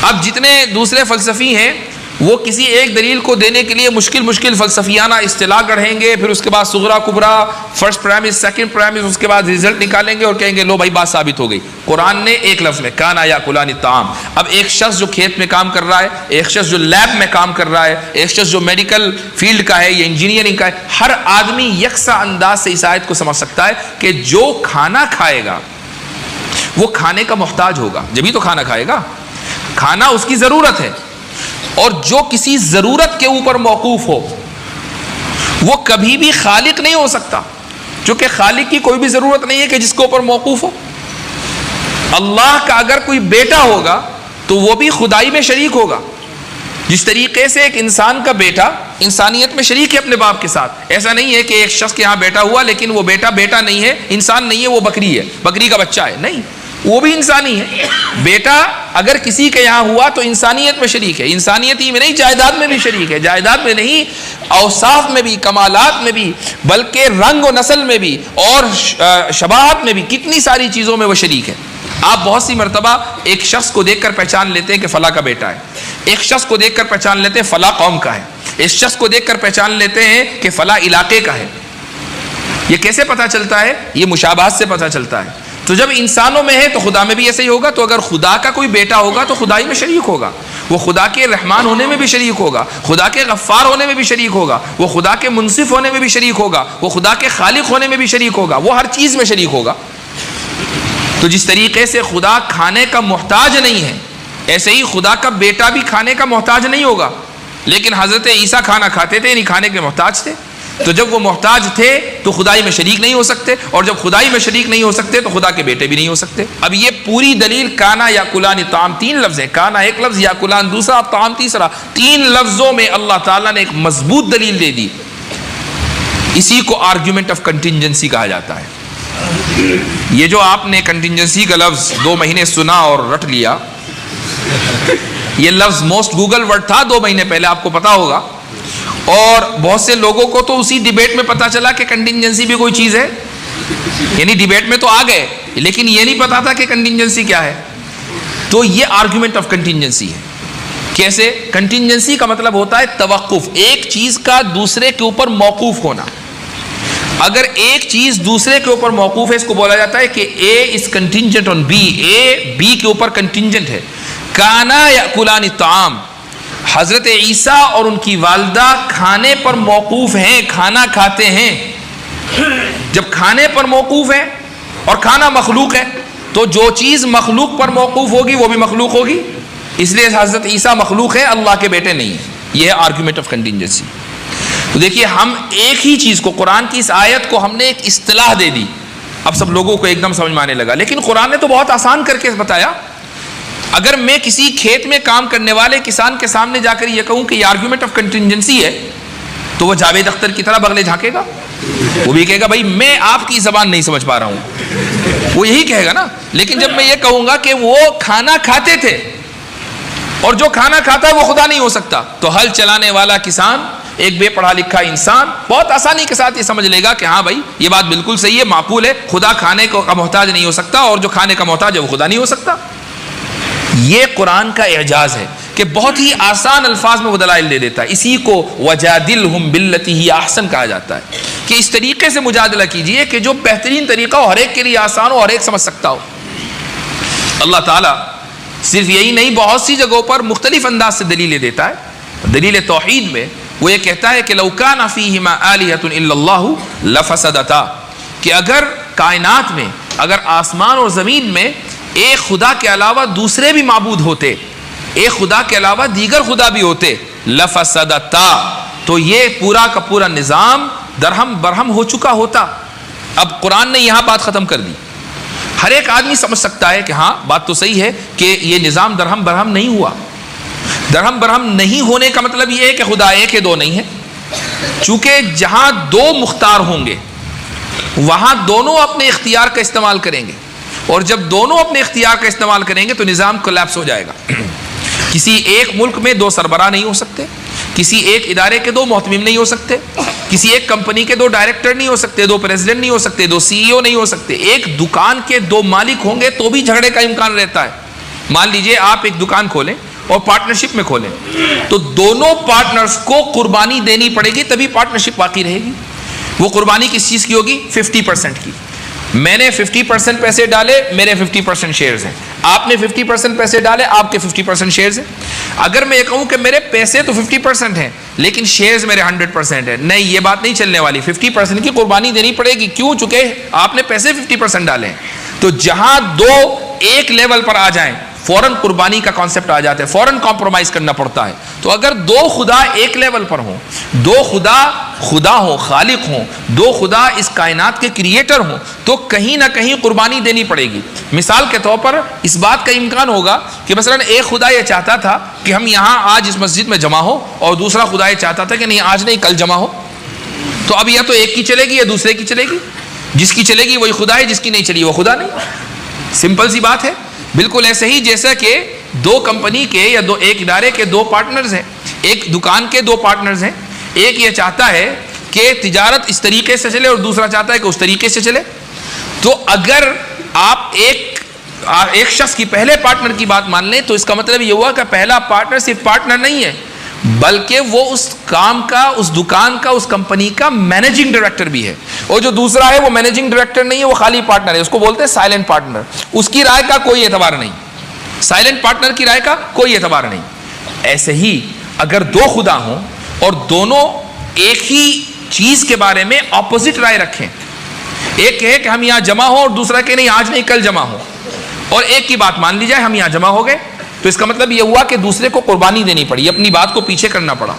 اب جتنے دوسرے فلسفی ہیں وہ کسی ایک دلیل کو دینے کے لیے مشکل فلسفیانہ اصطلاح گڑھیں گے, پھر اس کے بعد صغرا کبرا, فرسٹ پرائمس, سیکنڈ پرائمس, اس کے بعد رزلٹ نکالیں گے اور کہیں گے لو بھائی بات ثابت ہو گئی. قرآن نے ایک لفظ میں کانا یاکلان الطعام. اب ایک شخص جو کھیت میں کام کر رہا ہے, ایک شخص جو لیب میں کام کر رہا ہے, ایک شخص جو میڈیکل فیلڈ کا ہے یا انجینئرنگ کا ہے, ہر آدمی یکساں انداز سے اس آیت کو سمجھ سکتا ہے کہ جو کھانا کھائے گا وہ کھانے کا محتاج ہوگا, جبھی تو کھانا کھائے گا. کھانا اس کی ضرورت ہے, اور جو کسی ضرورت کے اوپر موقوف ہو وہ کبھی بھی خالق نہیں ہو سکتا, چونکہ خالق کی کوئی بھی ضرورت نہیں ہے کہ جس کے اوپر موقوف ہو. اللہ کا اگر کوئی بیٹا ہوگا تو وہ بھی خدائی میں شریک ہوگا. جس طریقے سے ایک انسان کا بیٹا انسانیت میں شریک ہے اپنے باپ کے ساتھ. ایسا نہیں ہے کہ ایک شخص کے یہاں بیٹا ہوا لیکن وہ بیٹا نہیں ہے, انسان نہیں ہے, وہ بکری ہے, بکری کا بچہ ہے. نہیں, وہ بھی انسانی ہے. بیٹا اگر کسی کے یہاں ہوا تو انسانیت میں شریک ہے. انسانیت ہی میں نہیں, جائیداد میں بھی شریک ہے. جائیداد میں نہیں, اوصاف میں بھی, کمالات میں بھی, بلکہ رنگ و نسل میں بھی اور شباہت میں بھی, کتنی ساری چیزوں میں وہ شریک ہے. آپ بہت سی مرتبہ ایک شخص کو دیکھ کر پہچان لیتے ہیں کہ فلاں کا بیٹا ہے, ایک شخص کو دیکھ کر پہچان لیتے ہیں فلاں قوم کا ہے, ایک شخص کو دیکھ کر پہچان لیتے ہیں کہ فلاں علاقے کا ہے. یہ کیسے پتہ چلتا ہے؟ یہ مشابہت سے پتہ چلتا ہے. تو جب انسانوں میں ہے تو خدا میں بھی ایسے ہی ہوگا. تو اگر خدا کا کوئی بیٹا ہوگا تو خدائی میں شریک ہوگا, وہ خدا کے رحمان ہونے میں بھی شریک ہوگا, خدا کے غفار ہونے میں بھی شریک ہوگا, وہ خدا کے منصف ہونے میں بھی شریک ہوگا, وہ خدا کے خالق ہونے میں بھی شریک ہوگا, وہ ہر چیز میں شریک ہوگا. تو جس طریقے سے خدا کھانے کا محتاج نہیں ہے, ایسے ہی خدا کا بیٹا بھی کھانے کا محتاج نہیں ہوگا. لیکن حضرت عیسیٰ کھانا کھاتے تھے، یعنی کھانے کے محتاج تھے. تو جب وہ محتاج تھے تو خدائی میں شریک نہیں ہو سکتے، اور جب خدائی میں شریک نہیں ہو سکتے تو خدا کے بیٹے بھی نہیں ہو سکتے. اب یہ پوری دلیل کانا یا کلان طعام، 3 لفظ ہیں، کانا ایک لفظ، یا کلان دوسرا، طعام تیسرا، 3 لفظوں میں اللہ تعالیٰ نے ایک مضبوط دلیل دے دی. اسی کو آرگیومنٹ آف کنٹینجنسی کہا جاتا ہے. یہ جو آپ نے کنٹینجنسی کا لفظ 2 مہینے سنا اور رٹ لیا، یہ لفظ موسٹ گوگل ورڈ تھا 2 مہینے پہلے، آپ کو پتا ہوگا. اور بہت سے لوگوں کو تو اسی ڈیبیٹ میں پتا چلا کہ کنٹینجنسی بھی کوئی چیز ہے، یعنی ڈیبیٹ میں تو آ گئے لیکن یہ نہیں پتا تھا کہ کنٹینجنسی کیا ہے. تو یہ آرگیومنٹ آف کنٹینجنسی ہے. کیسے؟ کنٹینجنسی کا مطلب ہوتا ہے توقف، ایک چیز کا دوسرے کے اوپر موقوف ہونا. اگر ایک چیز دوسرے کے اوپر موقوف ہے، اس کو بولا جاتا ہے کہ A is contingent on B, A B کے اوپر کنٹینجنٹ ہے. کانا یاکلان الطعام، حضرت عیسیٰ اور ان کی والدہ کھانے پر موقوف ہیں، کھانا کھاتے ہیں. جب کھانے پر موقوف ہے اور کھانا مخلوق ہے تو جو چیز مخلوق پر موقوف ہوگی وہ بھی مخلوق ہوگی. اس لیے حضرت عیسیٰ مخلوق ہے، اللہ کے بیٹے نہیں ہیں. یہ ہے آرگیومنٹ آف کنٹینجنسی. تو دیکھیے، ہم ایک ہی چیز کو، قرآن کی اس آیت کو ہم نے ایک اصطلاح دے دی. اب سب لوگوں کو ایک دم سمجھ میں آنے لگا، لیکن قرآن نے تو بہت آسان کر کے بتایا. اگر میں کسی کھیت میں کام کرنے والے کسان کے سامنے جا کر یہ کہوں کہ یہ آرگیومنٹ آف کنٹینجنسی ہے، تو وہ جاوید اختر کی طرح بغلے جھانکے گا. وہ بھی کہے گا بھائی میں آپ کی زبان نہیں سمجھ پا رہا ہوں، وہ یہی کہے گا نا. لیکن جب میں یہ کہوں گا کہ وہ کھانا کھاتے تھے اور جو کھانا کھاتا ہے وہ خدا نہیں ہو سکتا، تو ہل چلانے والا کسان، ایک بے پڑھا لکھا انسان بہت آسانی کے ساتھ یہ سمجھ لے گا کہ ہاں بھائی یہ بات بالکل صحیح ہے، معقول ہے، خدا کھانے کا محتاج نہیں ہو سکتا اور جو کھانے کا محتاج ہے وہ خدا نہیں ہو سکتا. یہ قرآن کا اعجاز ہے کہ بہت ہی آسان الفاظ میں وہ دلائل دے دیتا ہے. اسی کو وجادلہم باللتی ہی احسن کہا جاتا ہے کہ اس طریقے سے مجادلہ کیجئے کہ جو بہترین طریقہ ہو، ہر ایک کے لیے آسان ہو، ہر ایک سمجھ سکتا ہو. اللہ تعالیٰ صرف یہی نہیں، بہت سی جگہوں پر مختلف انداز سے دلیلیں دیتا ہے. دلیل توحید میں وہ یہ کہتا ہے کہ لو کان فیہما آلہۃ الا اللہ لفسدتا، کہ اگر کائنات میں، اگر آسمان اور زمین میں ایک خدا کے علاوہ دوسرے بھی معبود ہوتے، ایک خدا کے علاوہ دیگر خدا بھی ہوتے، لفسدتا، تو یہ پورا کا پورا نظام درہم برہم ہو چکا ہوتا. اب قرآن نے یہاں بات ختم کر دی. ہر ایک آدمی سمجھ سکتا ہے کہ ہاں بات تو صحیح ہے کہ یہ نظام درہم برہم نہیں ہوا. درہم برہم نہیں ہونے کا مطلب یہ ہے کہ خدا ایک ہے، 2 نہیں ہے. چونکہ جہاں 2 مختار ہوں گے وہاں دونوں اپنے اختیار کا استعمال کریں گے، اور جب دونوں اپنے اختیار کا استعمال کریں گے تو نظام کولیپس ہو جائے گا. کسی ایک ملک میں 2 سربراہ نہیں ہو سکتے، کسی ایک ادارے کے 2 محتمم نہیں ہو سکتے، کسی ایک کمپنی کے 2 ڈائریکٹر نہیں ہو سکتے، 2 پریزیڈنٹ نہیں ہو سکتے، 2 سی ای او نہیں ہو سکتے. ایک دکان کے 2 مالک ہوں گے تو بھی جھگڑے کا امکان رہتا ہے. مان لیجئے آپ ایک دکان کھولیں اور پارٹنرشپ میں کھولیں، تو دونوں پارٹنرز کو قربانی دینی پڑے گی تبھی پارٹنرشپ باقی رہے گی. وہ قربانی کس چیز کی ہوگی؟ 50% کی. میں نے 50% پیسے ڈالے، میرے 50% شیئرز ہیں. آپ نے 50% پیسے ڈالے، آپ کے 50% شیئرز ہیں. اگر میں یہ کہوں کہ میرے پیسے تو 50% ہیں لیکن شیئرز میرے 100% ہیں، نہیں، یہ بات نہیں چلنے والی. 50% کی قربانی دینی پڑے گی. کیوں؟ چونکہ آپ نے پیسے 50% ڈالے ہیں. تو جہاں 2 ایک لیول پر آ جائیں فوراً قربانی کا کانسیپٹ آ جاتا ہے، فوراً کمپرومائز کرنا پڑتا ہے. تو اگر 2 خدا ایک لیول پر ہوں، 2 خدا ہوں، خالق ہوں، 2 خدا اس کائنات کے کریٹر ہوں، تو کہیں نہ کہیں قربانی دینی پڑے گی. مثال کے طور پر اس بات کا امکان ہوگا کہ مثلا ایک خدا یہ چاہتا تھا کہ ہم یہاں آج اس مسجد میں جمع ہو، اور دوسرا خدا یہ چاہتا تھا کہ نہیں آج نہیں کل جمع ہو. تو اب یا تو ایک کی چلے گی یا دوسرے کی چلے گی. جس کی چلے گی وہی خدا ہے، جس کی نہیں چلی وہ خدا نہیں. سمپل سی بات ہے. بالکل ایسے ہی جیسا کہ 2 کمپنی کے یا ایک ادارے کے 2 پارٹنرز ہیں، ایک دکان کے 2 پارٹنرز ہیں. ایک یہ چاہتا ہے کہ تجارت اس طریقے سے چلے اور دوسرا چاہتا ہے کہ اس طریقے سے چلے. تو اگر آپ ایک شخص کی پہلے پارٹنر کی بات مان لیں تو اس کا مطلب یہ ہوا کہ پہلا پارٹنر صرف پارٹنر نہیں ہے بلکہ وہ اس کام کا، اس دکان کا، اس کمپنی کا مینیجنگ ڈائریکٹر بھی ہے. اور جو دوسرا ہے وہ مینیجنگ ڈائریکٹر نہیں ہے، وہ خالی پارٹنر ہے. اس کو بولتے ہیں سائلنٹ پارٹنر. اس کی رائے کا کوئی اعتبار نہیں، سائلنٹ پارٹنر کی رائے کا کوئی اعتبار نہیں. ایسے ہی اگر 2 خدا ہوں اور دونوں ایک ہی چیز کے بارے میں اپوزٹ رائے رکھیں، ایک کہے کہ ہم یہاں جمع ہو اور دوسرا کہ نہیں آج نہیں کل جمع ہو، اور ایک کی بات مان لی جائے ہم یہاں جمع ہو گئے تو اس کا مطلب یہ ہوا کہ دوسرے کو قربانی دینی پڑی، اپنی بات کو پیچھے کرنا پڑا.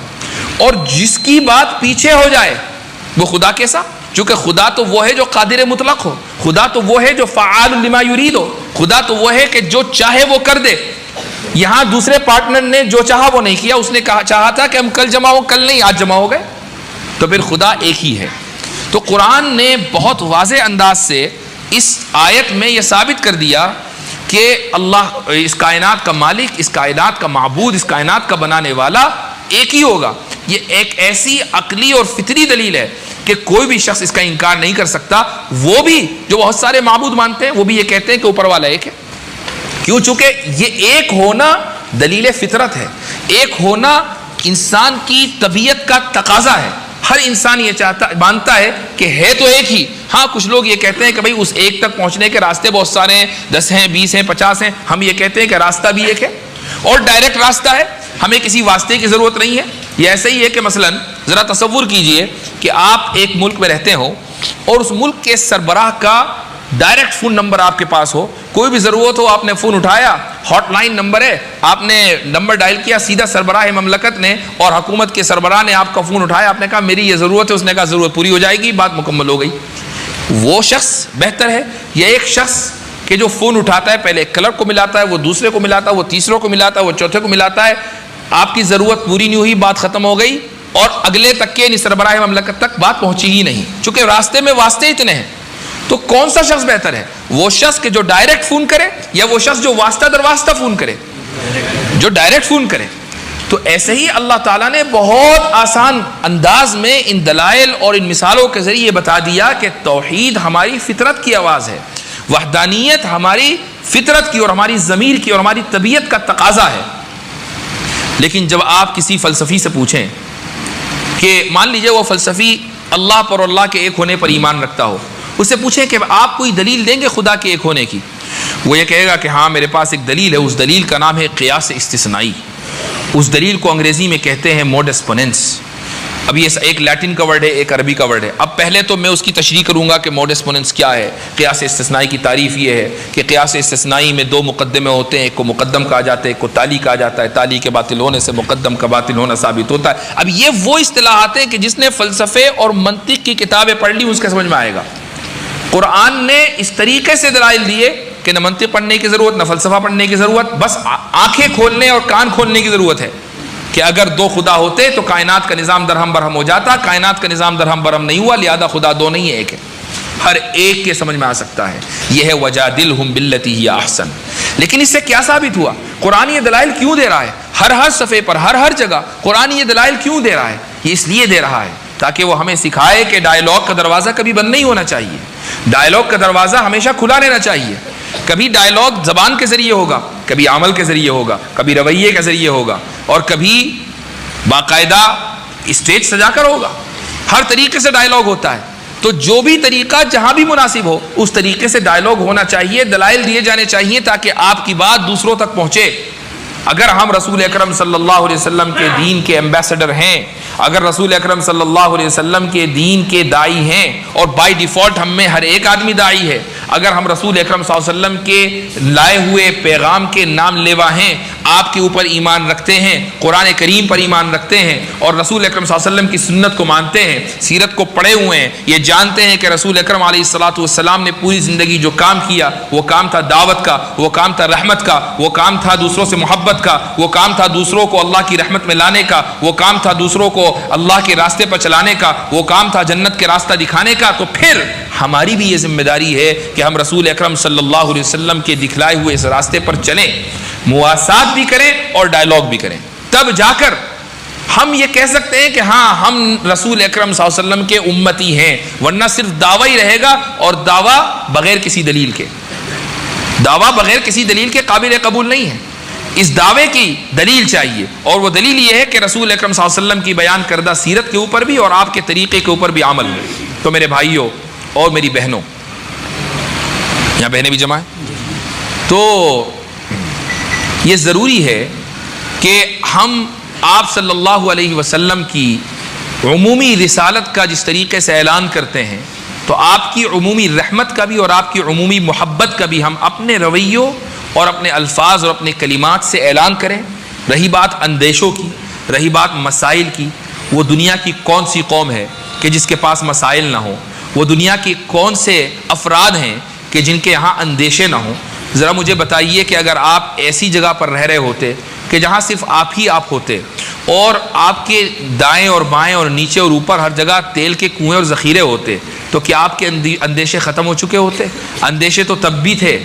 اور جس کی بات پیچھے ہو جائے وہ خدا کیسا؟ چونکہ خدا تو وہ ہے جو قادر مطلق ہو، خدا تو وہ ہے جو فعال لما یرید ہو، خدا تو وہ ہے کہ جو چاہے وہ کر دے. یہاں دوسرے پارٹنر نے جو چاہا وہ نہیں کیا، اس نے چاہا تھا کہ ہم کل جمع ہو، کل نہیں آج جمع ہو گئے. تو پھر خدا ایک ہی ہے. تو قرآن نے بہت واضح انداز سے اس آیت میں یہ ثابت کر دیا کہ اللہ اس کائنات کا مالک، اس کائنات کا معبود، اس کائنات کا بنانے والا ایک ہی ہوگا. یہ ایک ایسی عقلی اور فطری دلیل ہے کہ کوئی بھی شخص اس کا انکار نہیں کر سکتا. وہ بھی جو بہت سارے معبود مانتے ہیں وہ بھی یہ کہتے ہیں کہ اوپر والا ایک ہے. کیوں؟ چونکہ یہ ایک ہونا دلیل فطرت ہے، ایک ہونا انسان کی طبیعت کا تقاضا ہے. ہر انسان یہ مانتا ہے کہ ہے تو ایک ہی. ہاں کچھ لوگ یہ کہتے ہیں کہ بھائی اس ایک تک پہنچنے کے راستے بہت سارے ہیں، 10 ہیں، 20 ہیں، 50 ہیں. ہم یہ کہتے ہیں کہ راستہ بھی ایک ہے اور ڈائریکٹ راستہ ہے، ہمیں کسی واسطے کی ضرورت نہیں ہے. یہ ایسے ہی ہے کہ مثلا ذرا تصور کیجئے کہ آپ ایک ملک میں رہتے ہو اور اس ملک کے سربراہ کا ڈائریکٹ فون نمبر آپ کے پاس ہو. کوئی بھی ضرورت ہو، آپ نے فون اٹھایا، ہاٹ لائن نمبر ہے، آپ نے نمبر ڈائل کیا، سیدھا سربراہ مملکت نے اور حکومت کے سربراہ نے آپ کا فون اٹھایا، آپ نے کہا میری یہ ضرورت ہے، اس نے کہا ضرورت پوری ہو جائے گی، بات مکمل ہو گئی. وہ شخص بہتر ہے یا ایک شخص کہ جو فون اٹھاتا ہے، پہلے ایک کلرک کو ملاتا ہے، وہ دوسرے کو ملاتا ہے، وہ تیسروں کو ملاتا ہے، وہ چوتھے کو ملاتا ہے، آپ کی ضرورت پوری نہیں ہوئی، بات ختم ہو گئی اور اگلے تک کے یعنی سربراہ مملکت تک بات پہنچی ہی نہیں، چونکہ راستے میں واسطے اتنے ہیں. تو کون سا شخص بہتر ہے؟ وہ شخص کہ جو ڈائریکٹ فون کرے یا وہ شخص جو واسطہ در واسطہ فون کرے؟ جو ڈائریکٹ فون کرے. تو ایسے ہی اللہ تعالیٰ نے بہت آسان انداز میں ان دلائل اور ان مثالوں کے ذریعے بتا دیا کہ توحید ہماری فطرت کی آواز ہے، وحدانیت ہماری فطرت کی اور ہماری ضمیر کی اور ہماری طبیعت کا تقاضا ہے. لیکن جب آپ کسی فلسفی سے پوچھیں کہ مان لیجئے وہ فلسفی اللہ پر اور اللہ کے ایک ہونے پر ایمان رکھتا ہو، اس سے پوچھیں کہ آپ کوئی دلیل دیں گے خدا کے ایک ہونے کی؟ وہ یہ کہے گا کہ ہاں میرے پاس ایک دلیل ہے. اس دلیل کا نام ہے قیاس استثنائی. اس دلیل کو انگریزی میں کہتے ہیں موڈس پوننس. اب یہ ایک لیٹن کا ورڈ ہے، ایک عربی کا ورڈ ہے. اب پہلے تو میں اس کی تشریح کروں گا کہ موڈس پوننس کیا ہے. قیاس استثنائی کی تعریف یہ ہے کہ قیاس استثنائی میں دو مقدمے ہوتے ہیں، ایک کو مقدم کہا جاتا ہے، ایک کو تالی کہا جاتا ہے. تالی کے باطل ہونے سے مقدم کا باطل ہونا ثابت ہوتا ہے. اب یہ وہ اصطلاحات ہیں کہ جس نے فلسفے اور منطق کی کتابیں پڑھ لی اس کے سمجھ میں آئے گا. قرآن نے اس طریقے سے دلائل دیے کہ نہ منطق پڑھنے کی ضرورت، نہ فلسفہ پڑھنے کی ضرورت، بس آنکھیں کھولنے اور کان کھولنے کی ضرورت ہے کہ اگر دو خدا ہوتے تو کائنات کا نظام درہم برہم ہو جاتا. کائنات کا نظام درہم برہم نہیں ہوا، لہذا خدا دو نہیں ہے، ایک ہے. ہر ایک کے سمجھ میں آ سکتا ہے. یہ ہے وجادلہم باللتی ہی احسن. لیکن اس سے کیا ثابت ہوا؟ قرآن یہ دلائل کیوں دے رہا ہے؟ ہر صفحے پر، ہر جگہ قرآن یہ دلائل کیوں دے رہا ہے؟ یہ اس لیے دے رہا ہے تاکہ وہ ہمیں سکھائے کہ ڈائیلاگ کا دروازہ کبھی بند نہیں ہونا چاہیے. ڈائیلاگ کا دروازہ ہمیشہ کھلا رہنا چاہیے. کبھی ڈائیلاگ زبان کے ذریعے ہوگا، کبھی عمل کے ذریعے ہوگا، کبھی رویے کے ذریعے ہوگا، اور کبھی باقاعدہ اسٹیج سجا کر ہوگا. ہر طریقے سے ڈائیلاگ ہوتا ہے. تو جو بھی طریقہ جہاں بھی مناسب ہو اس طریقے سے ڈائیلاگ ہونا چاہیے، دلائل دیے جانے چاہیے تاکہ آپ کی بات دوسروں تک پہنچے. اگر ہم رسول اکرم صلی اللہ علیہ وسلم کے دین کے ایمبیسڈر ہیں، اگر رسول اکرم صلی اللہ علیہ وسلم کے دین کے داعی ہیں، اور بائی ڈیفالٹ ہم میں ہر ایک آدمی داعی ہے، اگر ہم رسول اکرم صلی اللہ علیہ وسلم کے لائے ہوئے پیغام کے نام لیوا ہیں، آپ کے اوپر ایمان رکھتے ہیں، قرآن کریم پر ایمان رکھتے ہیں، اور رسول اکرم صلی اللہ علیہ وسلم کی سنت کو مانتے ہیں، سیرت کو پڑھے ہوئے ہیں، یہ جانتے ہیں کہ رسول اکرم علیہ الصلوۃ والسلام نے پوری زندگی جو کام کیا وہ کام تھا دعوت کا، وہ کام تھا رحمت کا، وہ کام تھا دوسروں سے محبت کا، وہ کام تھا دوسروں کو اللہ کی رحمت میں لانے کا، وہ کام تھا دوسروں کو اللہ کے راستے پر چلانے کا، وہ کام تھا جنت کے راستہ دکھانے کا. تو پھر ہماری بھی یہ ذمہ داری ہے کہ ہم رسول اکرم صلی اللہ علیہ وسلم کے دکھلائے ہوئے اس راستے پر چلیں، مواسات بھی کریں اور ڈائیلاگ بھی کریں. تب جا کر ہم یہ کہہ سکتے ہیں کہ ہاں ہم رسول اکرم صلی اللہ علیہ وسلم کے امتی ہیں. ورنہ صرف دعویٰ ہی رہے گا، اور دعویٰ بغیر کسی دلیل کے، دعویٰ بغیر کسی دلیل کے قابل قبول نہیں ہے. اس دعوے کی دلیل چاہیے، اور وہ دلیل یہ ہے کہ رسول اکرم صلی اللہ علیہ وسلم کی بیان کردہ سیرت کے اوپر بھی اور آپ کے طریقے کے اوپر بھی عمل. تو میرے بھائیوں اور میری بہنوں، یہاں بہنیں بھی جمع ہیں، تو یہ ضروری ہے کہ ہم آپ صلی اللہ علیہ وسلم کی عمومی رسالت کا جس طریقے سے اعلان کرتے ہیں، تو آپ کی عمومی رحمت کا بھی اور آپ کی عمومی محبت کا بھی ہم اپنے رویوں اور اپنے الفاظ اور اپنے کلمات سے اعلان کریں۔ رہی بات اندیشوں کی، رہی بات مسائل کی، وہ دنیا کی کون سی قوم ہے کہ جس کے پاس مسائل نہ ہوں؟ وہ دنیا کی کون سے افراد ہیں کہ جن کے یہاں اندیشے نہ ہوں؟ ذرا مجھے بتائیے کہ اگر آپ ایسی جگہ پر رہ رہے ہوتے کہ جہاں صرف آپ ہی آپ ہوتے اور آپ کے دائیں اور بائیں اور نیچے اور اوپر ہر جگہ تیل کے کنویں اور ذخیرے ہوتے، تو کیا آپ کے اندیشے ختم ہو چکے ہوتے؟ اندیشے تو تب بھی تھے،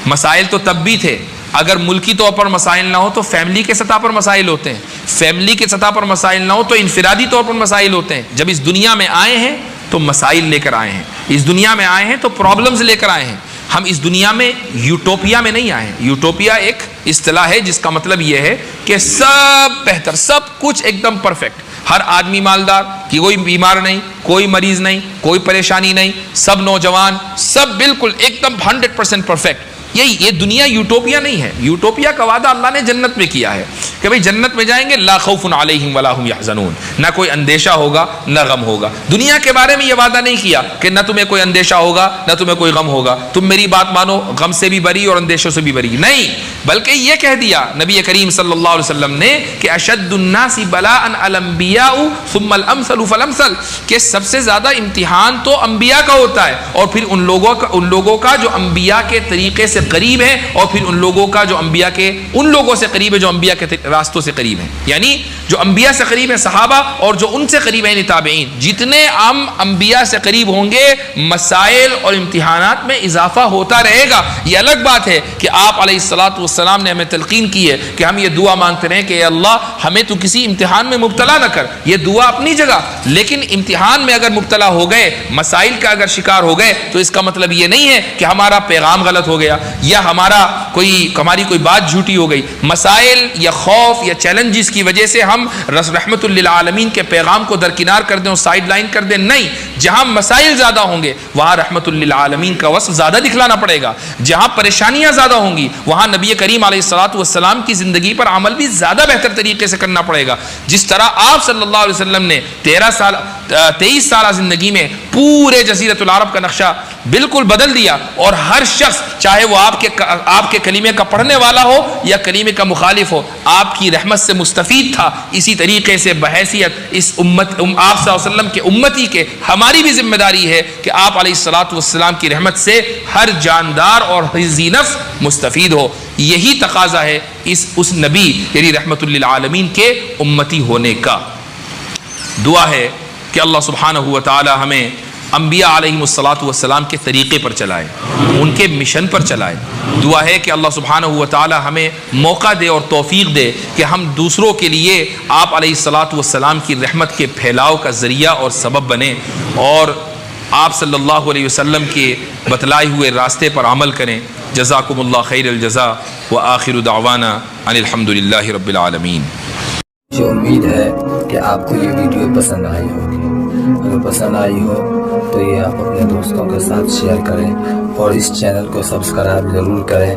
مسائل تو تب بھی تھے۔ اگر ملکی طور پر مسائل نہ ہو تو فیملی کے سطح پر مسائل ہوتے ہیں، فیملی کے سطح پر مسائل نہ ہو تو انفرادی طور پر مسائل ہوتے ہیں۔ جب اس دنیا میں آئے ہیں تو مسائل لے کر آئے ہیں، اس دنیا میں آئے ہیں تو پرابلمز لے کر آئے ہیں۔ ہم اس دنیا میں یوٹوپیا میں نہیں آئے ہیں۔ یوٹوپیا ایک اصطلاح ہے جس کا مطلب یہ ہے کہ سب بہتر، سب کچھ ایک دم پرفیکٹ، ہر آدمی مالدار، کوئی بیمار نہیں، کوئی مریض نہیں، کوئی پریشانی نہیں، سب نوجوان، سب بالکل ایک دم 100% پرفیکٹ۔ یہ دنیا یوٹوپیا نہیں ہے۔ یوٹوپیا کا وعدہ اللہ نے جنت میں کیا ہے کہ بھئی جنت میں جائیں گے لا خوف علیہم ولا هم يحزنون، نہ کوئی اندیشہ ہوگا نہ غم ہوگا۔ دنیا کے بارے میں یہ وعدہ نہیں کیا کہ نہ تمہیں کوئی اندیشہ ہوگا نہ تمہیں کوئی غم ہوگا، تم میری بات مانو، غم سے بھی بری اور اندیشوں سے بھی بری، نہیں، بلکہ یہ کہہ دیا نبی کریم صلی اللہ علیہ وسلم نے کہ اشد الناس بلاء الانبیاء ثم الامثل فالامثل، کہ سب سے زیادہ امتحان تو انبیاء کا ہوتا ہے، اور پھر ان لوگوں کا جو انبیاء کے طریقے سے قریب ہے، اور پھر ان لوگوں کا جو انبیاء کے ان لوگوں سے قریب ہے جو انبیاء کے راستوں سے قریب ہیں، یعنی جو انبیاء سے قریب ہیں صحابہ اور جو ان سے قریب ہیں تابعین، جتنے ہم انبیاء سے قریب ہوں گے مسائل اور امتحانات میں اضافہ ہوتا رہے گا۔ یہ الگ بات ہے کہ آپ علیہ الصلوۃ والسلام نے ہمیں تلقین کی ہے کہ ہم یہ دعا مانگتے رہیں کہ اے اللہ ہمیں تو کسی امتحان میں مبتلا نہ کر، یہ دعا اپنی جگہ، لیکن امتحان میں اگر مبتلا ہو گئے، مسائل کا اگر شکار ہو گئے تو اس کا مطلب یہ نہیں ہے کہ ہمارا پیغام غلط ہو گیا یا ہماری کوئی بات جھوٹی ہو گئی۔ مسائل یا خوف یا چیلنجز کی وجہ سے ہم رحمت للعالمین کے پیغام کو درکنار کر دیں اور سائیڈ لائن کر دیں، نہیں، جہاں مسائل زیادہ ہوں گے وہاں رحمت للعالمین کا وصف زیادہ دکھلانا پڑے گا، جہاں پریشانیاں زیادہ ہوں گی وہاں نبی کریم علیہ الصلوۃ والسلام کی زندگی پر عمل بھی زیادہ بہتر طریقے سے کرنا پڑے گا۔ جس طرح آپ صلی اللہ علیہ وسلم نے 23 سالہ زندگی میں پورے جزیرۃ العرب کا نقشہ بالکل بدل دیا، اور ہر شخص چاہے وہ آپ کے کلمے کا پڑھنے والا ہو یا کلمے کا مخالف ہو آپ کی رحمت سے مستفید تھا۔ اسی طریقے سے بحیثیت اس امت آپ صلی اللہ علیہ وسلم کے امتی کے ہماری بھی ذمہ داری ہے کہ آپ علیہ الصلوۃ والسلام کی رحمت سے ہر جاندار اور ذی نفس مستفید ہو۔ یہی تقاضا ہے اس نبی یعنی رحمت للعالمین کے امتی ہونے کا۔ دعا ہے کہ اللہ سبحانہ و تعالی ہمیں انبیاء علیہم الصلوۃ والسلام کے طریقے پر چلائے، ان کے مشن پر چلائے۔ دعا ہے کہ اللہ سبحانہ و تعالی ہمیں موقع دے اور توفیق دے کہ ہم دوسروں کے لیے آپ علیہ الصلوۃ والسلام کی رحمت کے پھیلاؤ کا ذریعہ اور سبب بنیں، اور آپ صلی اللہ علیہ وسلم کے بتلائے ہوئے راستے پر عمل کریں۔ جزاکم اللہ خیر الجزاء وآخر دعوانا ان الحمد للہ رب العالمین۔ مجھے امید ہے کہ آپ کو یہ ویڈیو پسند آئی ہوگی۔ اگر پسند آئی ہو تو یہ آپ اپنے دوستوں کے ساتھ شیئر کریں اور اس چینل کو سبسکرائب ضرور کریں۔